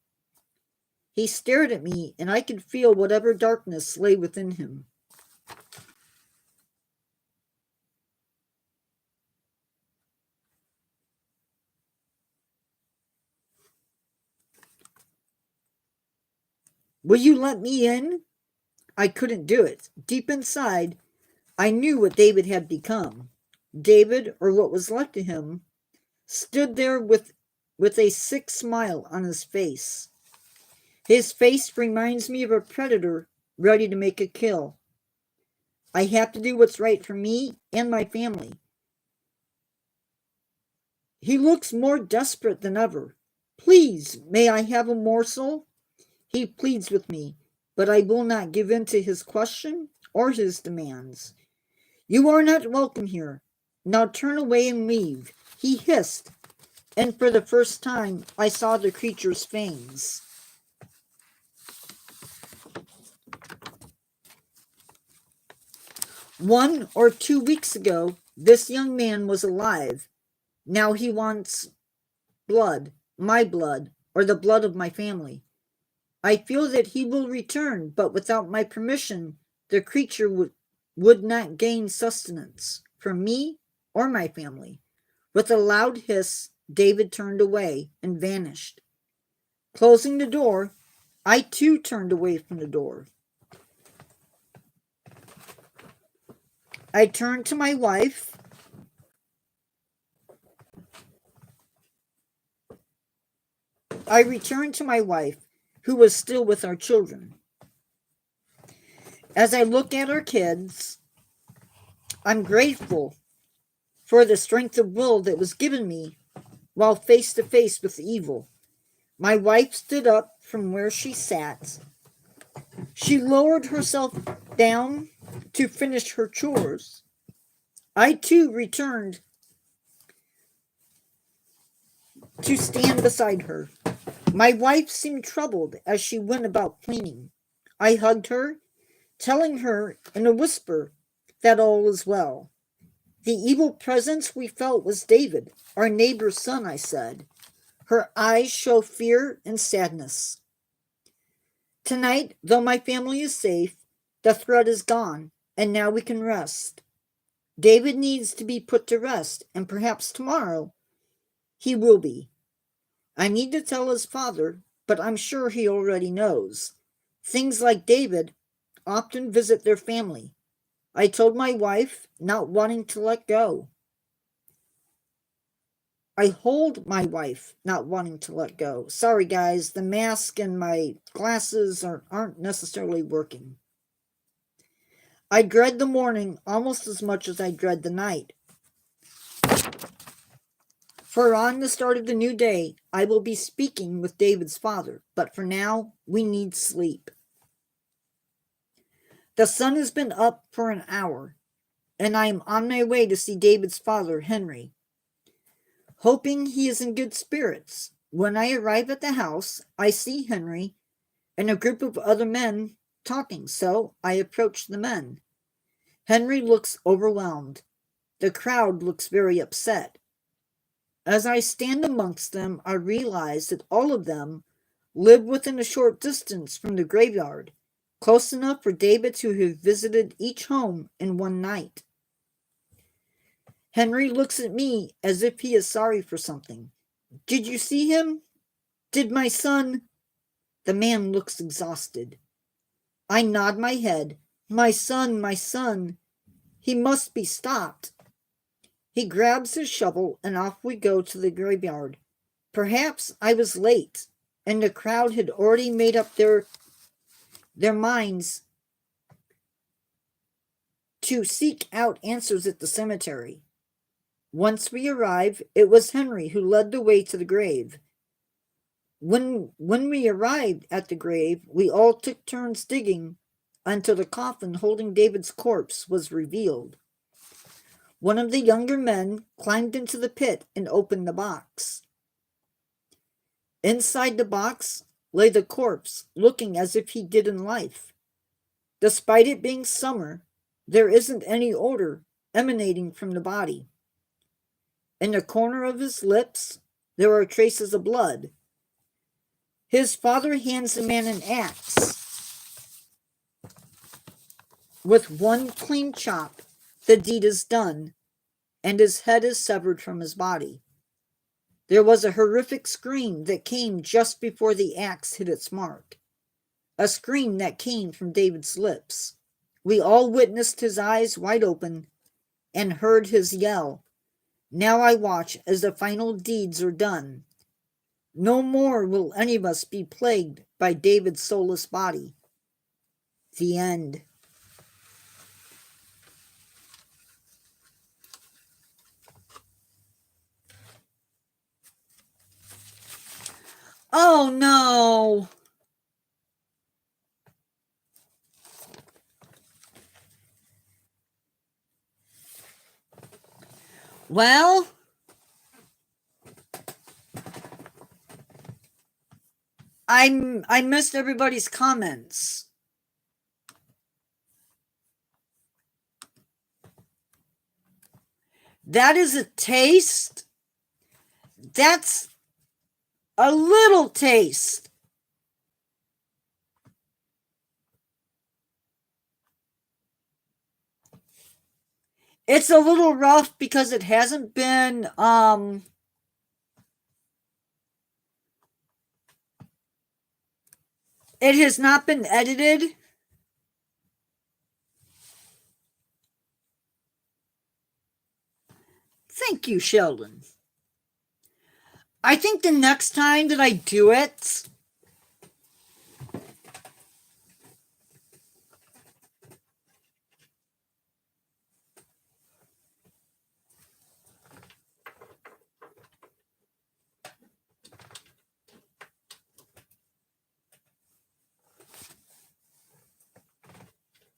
He stared at me, and I could feel whatever darkness lay within him. Will you let me in? I couldn't do it. Deep inside, I knew what David had become. David, or what was left of him, stood there with a sick smile on his face. His face reminds me of a predator ready to make a kill. I have to do what's right for me and my family. He looks more desperate than ever. Please, may I have a morsel? He pleads with me, but I will not give in to his question or his demands. You are not welcome here. Now turn away and leave, he hissed, and for the first time I saw the creature's fangs. One or 2 weeks ago, this young man was alive. Now he wants blood, my blood, or the blood of my family. I feel that he will return, but without my permission, the creature would not gain sustenance from me or my family. With a loud hiss, David turned away and vanished. Closing the door, I too turned away from the door. I turned to my wife. I returned to my wife, who was still with our children. As I look at our kids, I'm grateful for the strength of will that was given me while face to face with evil. My wife stood up from where she sat. She lowered herself down to finish her chores. I too returned to stand beside her. My wife seemed troubled as she went about cleaning. I hugged her, telling her in a whisper that all was well. The evil presence we felt was David, our neighbor's son, I said. Her eyes show fear and sadness. Tonight, though my family is safe, the threat is gone, and now we can rest. David needs to be put to rest, and perhaps tomorrow he will be. I need to tell his father, but I'm sure he already knows. Things like David often visit their family. I told my wife, not wanting to let go. I hold my wife, not wanting to let go. Sorry, guys, the mask and my glasses aren't necessarily working. I dread the morning almost as much as I dread the night. For on the start of the new day, I will be speaking with David's father, but for now, we need sleep. The sun has been up for an hour, and I am on my way to see David's father, Henry, hoping he is in good spirits. When I arrive at the house, I see Henry and a group of other men talking, so I approach the men. Henry looks overwhelmed. The crowd looks very upset. As I stand amongst them, I realize that all of them lived within a short distance from the graveyard, close enough for David to have visited each home in one night. Henry looks at me as if he is sorry for something. Did you see him? Did my son? The man looks exhausted. I nod my head. My son, my son. He must be stopped. He grabs his shovel and off we go to the graveyard. Perhaps I was late, and the crowd had already made up their minds to seek out answers at the cemetery. Once we arrive, it was Henry who led the way to the grave. When we arrived at the grave, we all took turns digging until the coffin holding David's corpse was revealed. One of the younger men climbed into the pit and opened the box. Inside the box lay the corpse, looking as if he did in life. Despite it being summer, there isn't any odor emanating from the body. In the corner of his lips, there are traces of blood. His father hands the man an axe. With one clean chop, the deed is done, and his head is severed from his body. There was a horrific scream that came just before the axe hit its mark, a scream that came from David's lips. We all witnessed his eyes wide open and heard his yell. Now I watch as the final deeds are done. No more will any of us be plagued by David's soulless body. The end. Oh no! Well, I missed everybody's comments. That is a taste. That's a little taste. It's a little rough because it hasn't been it has not been edited. Thank you, Sheldon. I think the next time that I do it,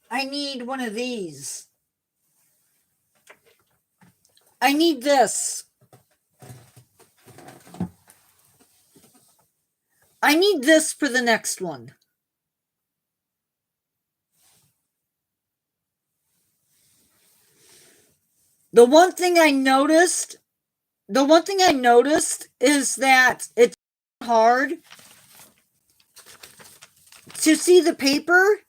I need one of these. I need this. I need this for the next one. The one thing I noticed is that it's hard to see the paper.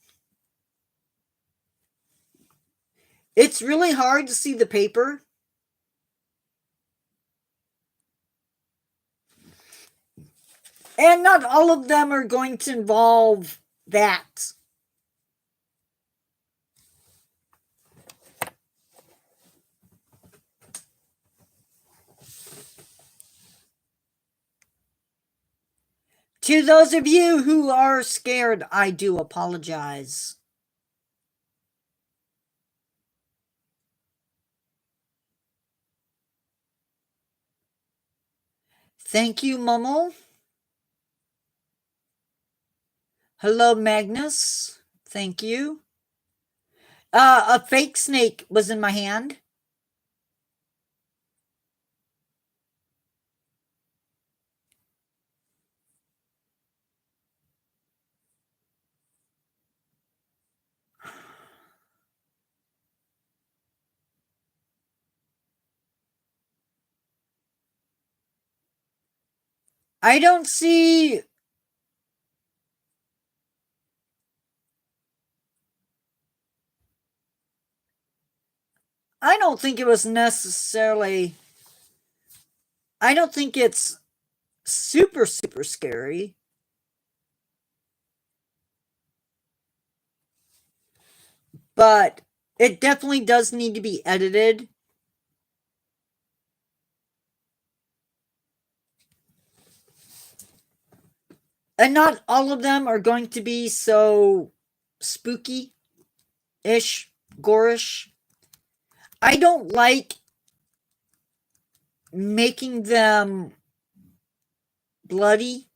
It's really hard to see the paper. And not all of them are going to involve that. To those of you who are scared, I do apologize. Thank you, Mummel. Hello, Magnus. Thank you. A fake snake was in my hand. I don't see I don't think it was necessarily... I don't think it's super, super scary. But it definitely does need to be edited. And not all of them are going to be so spooky-ish, gorish. I don't like making them bloody.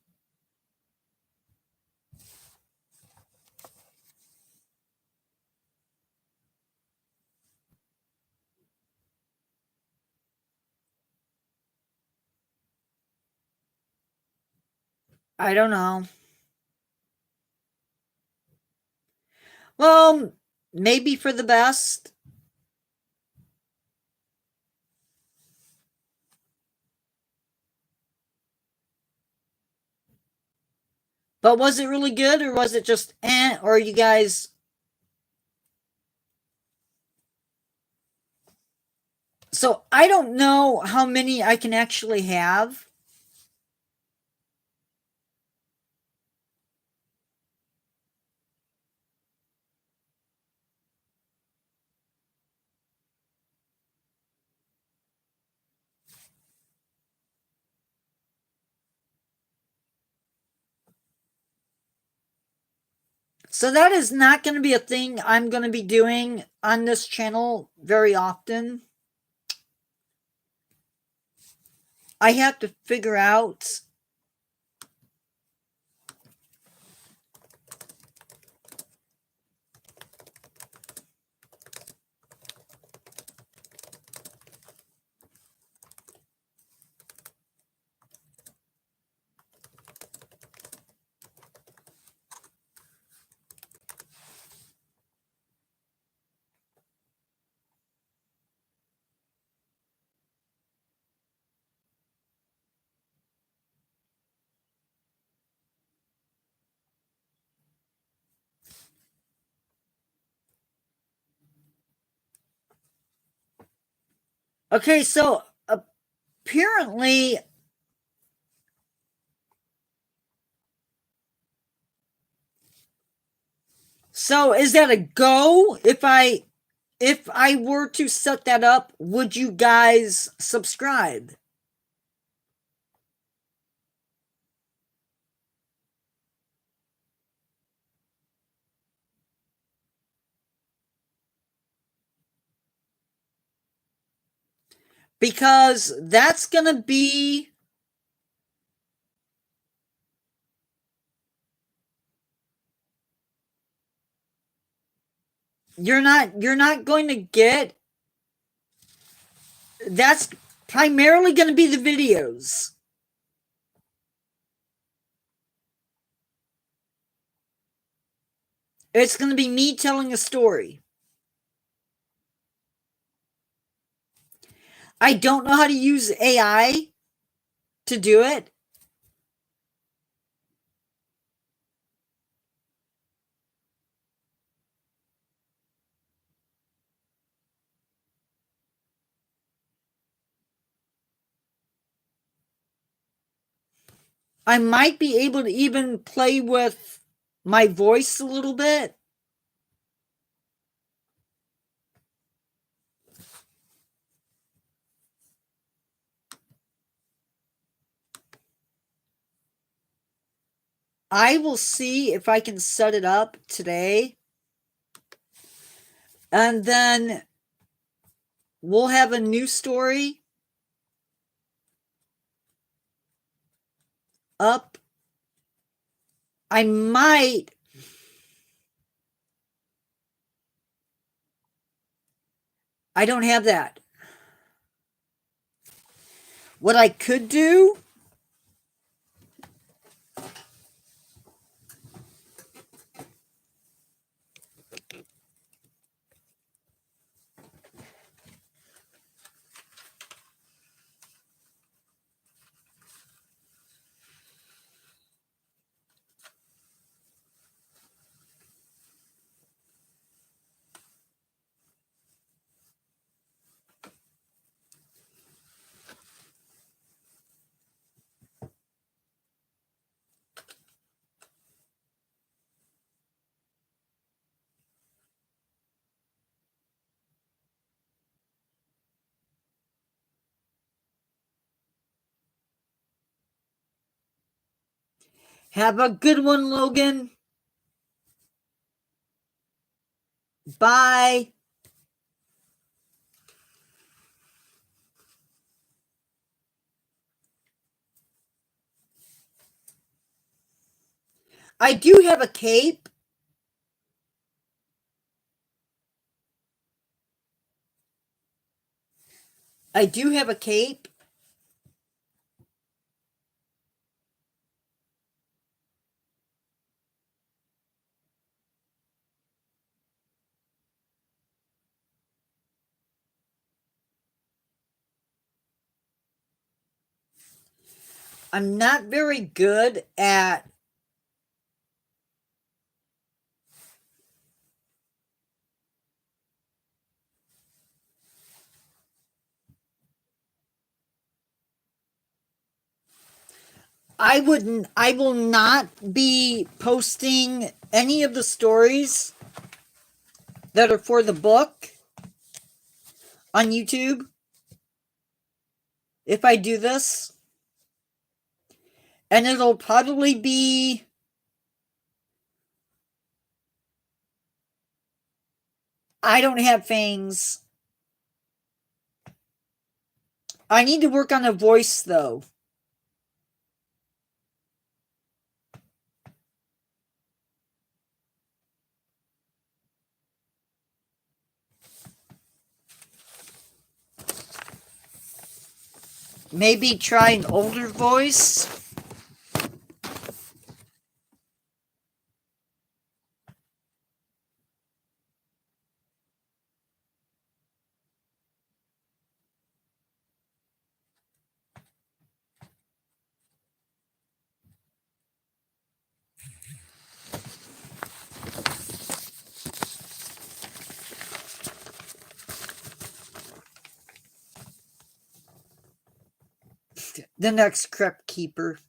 I don't know. Well, maybe for the best. But was it really good, or was it just eh? Or you guys... So I don't know how many I can actually have. So that is not going to be a thing I'm going to be doing on this channel very often. I have to figure out... Okay, so apparently... So is that a go? If I were to set that up, would you guys subscribe? Because that's gonna be... You're not going to get... That's primarily going to be the videos. It's going to be me telling a story. I don't know how to use AI to do it. I might be able to even play with my voice a little bit. I will see if I can set it up today. And then we'll have a new story up. I might... I don't have that. What I could do... Have a good one, Logan. Bye. I do have a cape. I do have a cape. I'm not very good at I will not be posting any of the stories that are for the book on YouTube if I do this. And it'll probably be I don't have fangs. I need to work on a voice though. Maybe try an older voice. The next Crypt Keeper.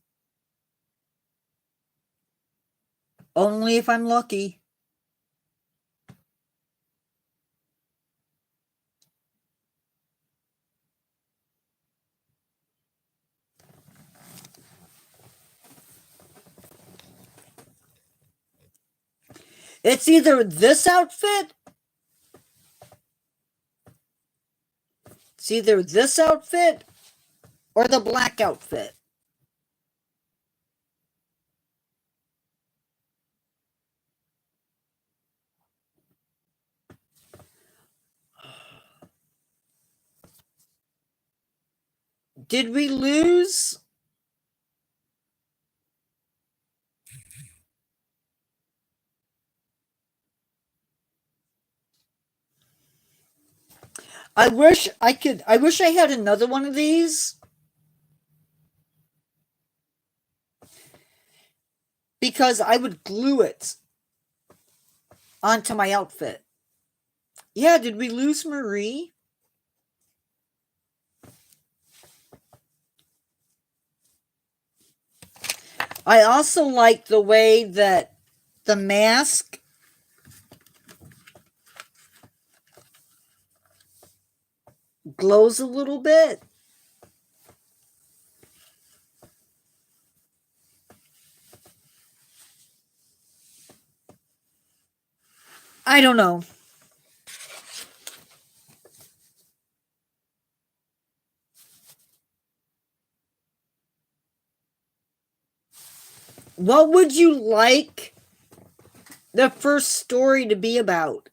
Only if I'm lucky. It's either this outfit. It's either this outfit or the black outfit. Did we lose? I wish I had another one of these. Because I would glue it onto my outfit. Yeah, did we lose Marie? I also like the way that the mask glows a little bit. I don't know. What would you like the first story to be about?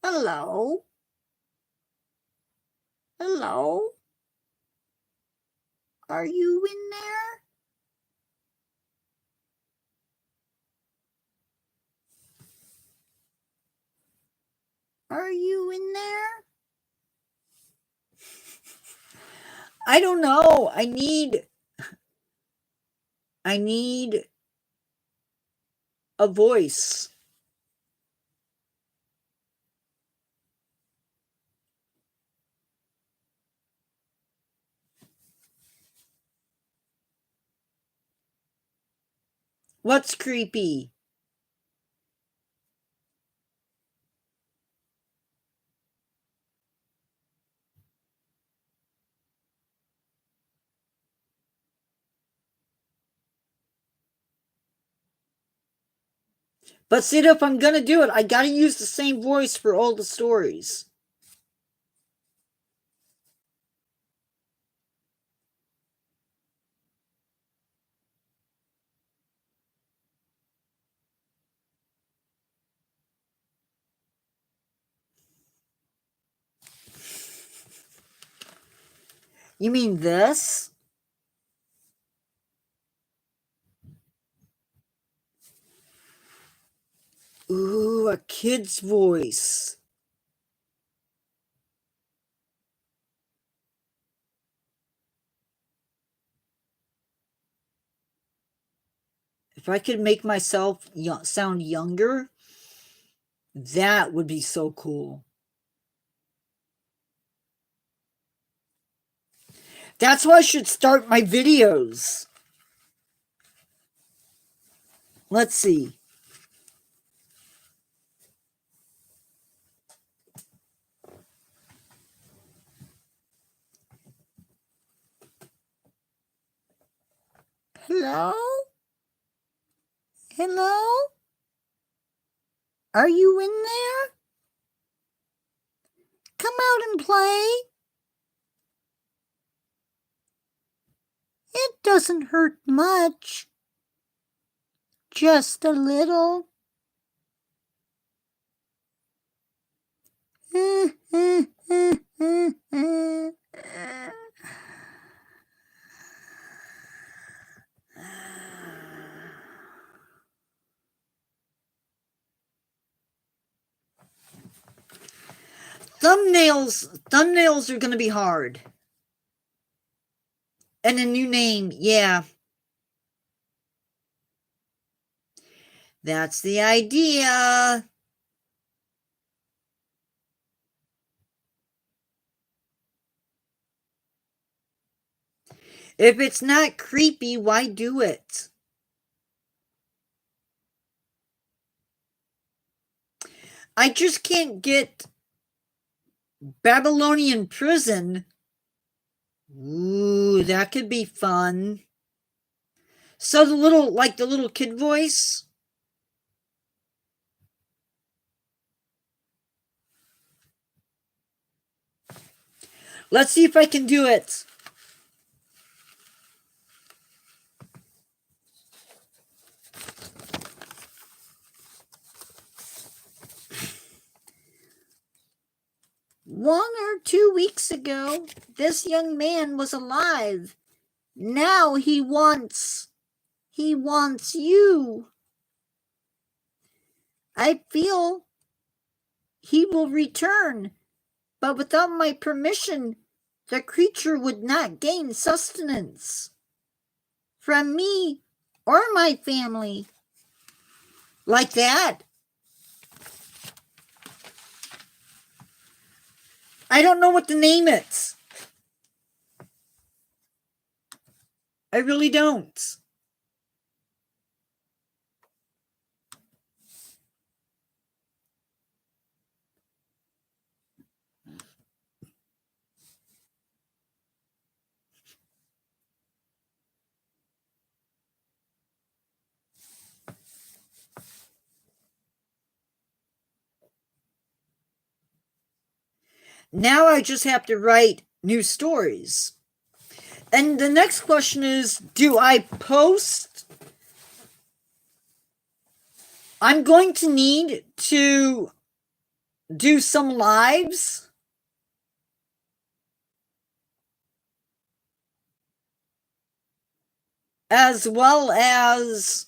Hello? Hello? Are you in there? Are you in there? I don't know. I need I need a voice. What's creepy? But see, if I'm gonna do it, I gotta use the same voice for all the stories. You mean this? Ooh, a kid's voice. If I could make myself sound younger, that would be so cool. That's how I should start my videos. Let's see. Hello? Hello? Are you in there? Come out and play. It doesn't hurt much. Just a little. Thumbnails are going to be hard. And a new name, yeah. That's the idea. If it's not creepy, why do it? I just can't get Babylonian prison. Ooh, that could be fun. So the little kid voice. Let's see if I can do it. One or 2 weeks ago, this young man was alive. Now he wants you. I feel he will return, but without my permission, the creature would not gain sustenance from me or my family. Like that. I don't know what to name it. I really don't. Now I just have to write new stories. And the next question is, do I post? I'm going to need to do some lives. As well as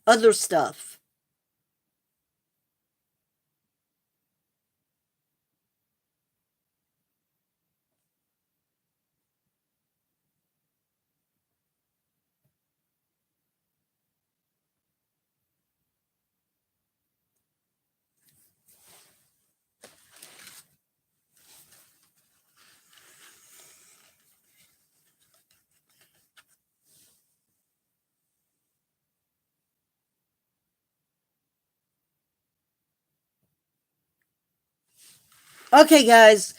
other stuff. Okay, guys.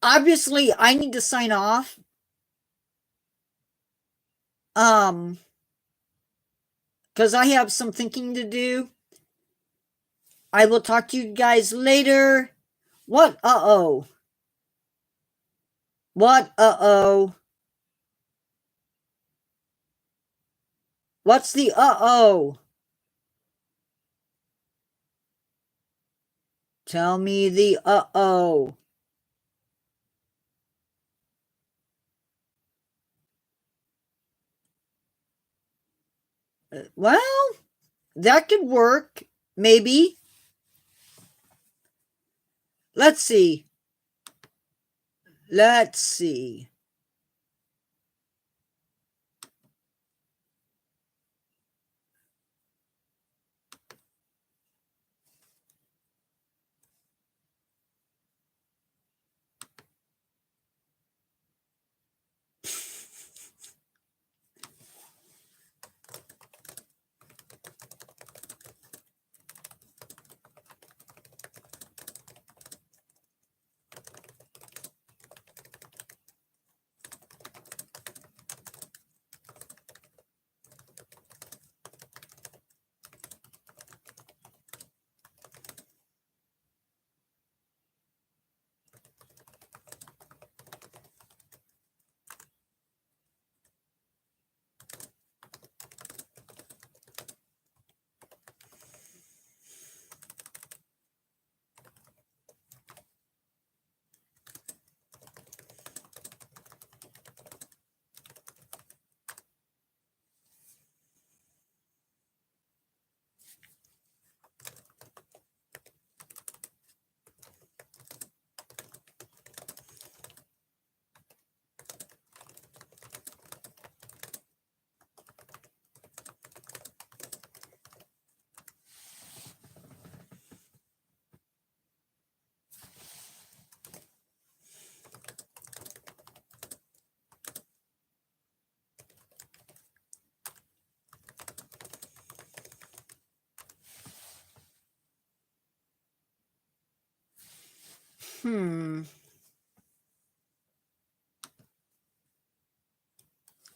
Obviously, I need to sign off. Because I have some thinking to do. I will talk to you guys later. What? Uh-oh. What? Uh-oh. What's the uh-oh? Tell me the uh-oh. Well, that could work. Maybe. Let's see. Let's see.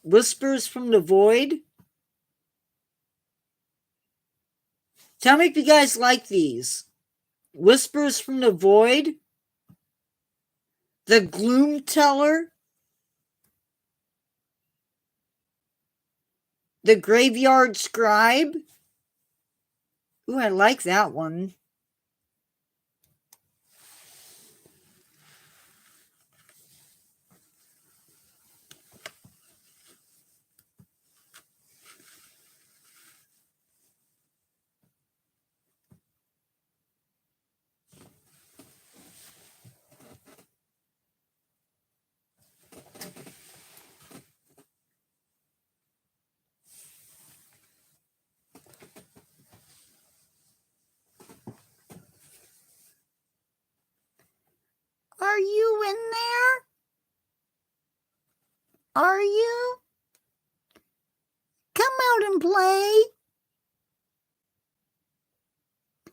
Whispers from the Void. Tell me if you guys like these. Whispers from the Void. The Gloom Teller. The Graveyard Scribe. Ooh, I like that one. Are you in there? Are you? Come out and play.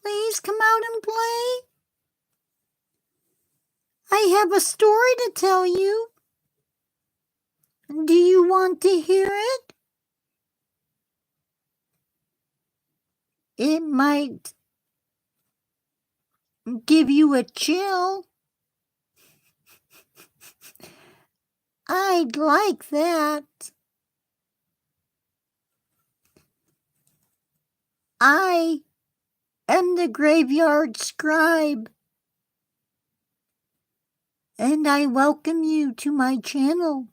Please come out and play. I have a story to tell you. Do you want to hear it? It might give you a chill. I'd like that. I am the Graveyard Scribe, and I welcome you to my channel,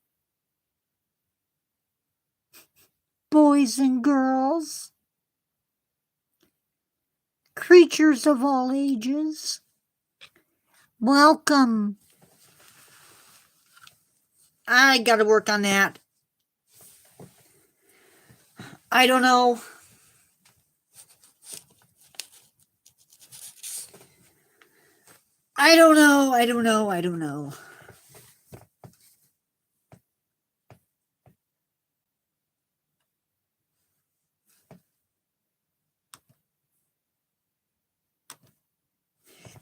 boys and girls, creatures of all ages. Welcome. I gotta work on that. I don't know. I don't know.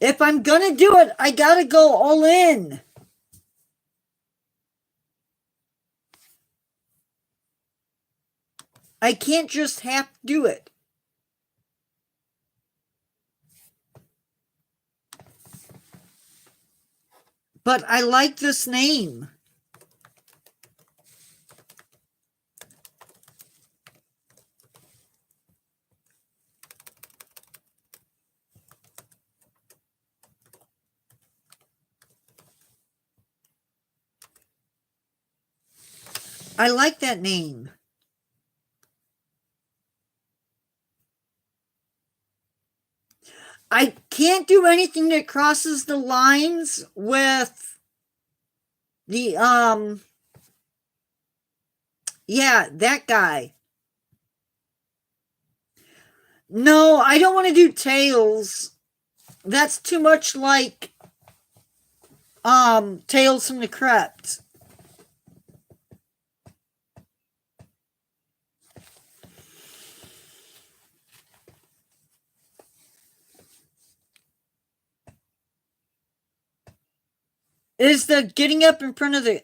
If I'm gonna do it, I gotta go all in. I can't just half do it. But I like this name. I like that name. I can't do anything that crosses the lines with the, yeah, that guy. No, I don't want to do Tails. That's too much like, Tales from the Crypt. Is the getting up in front of the...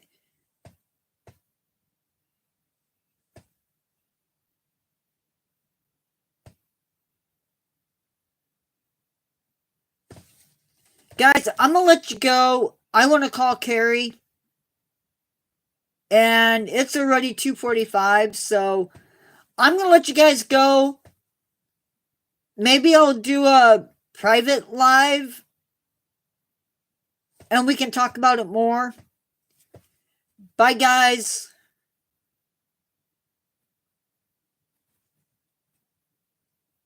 Guys, I'm going to let you go. I want to call Carrie. And it's already 2:45, so I'm going to let you guys go. Maybe I'll do a private live and we can talk about it more. Bye, guys.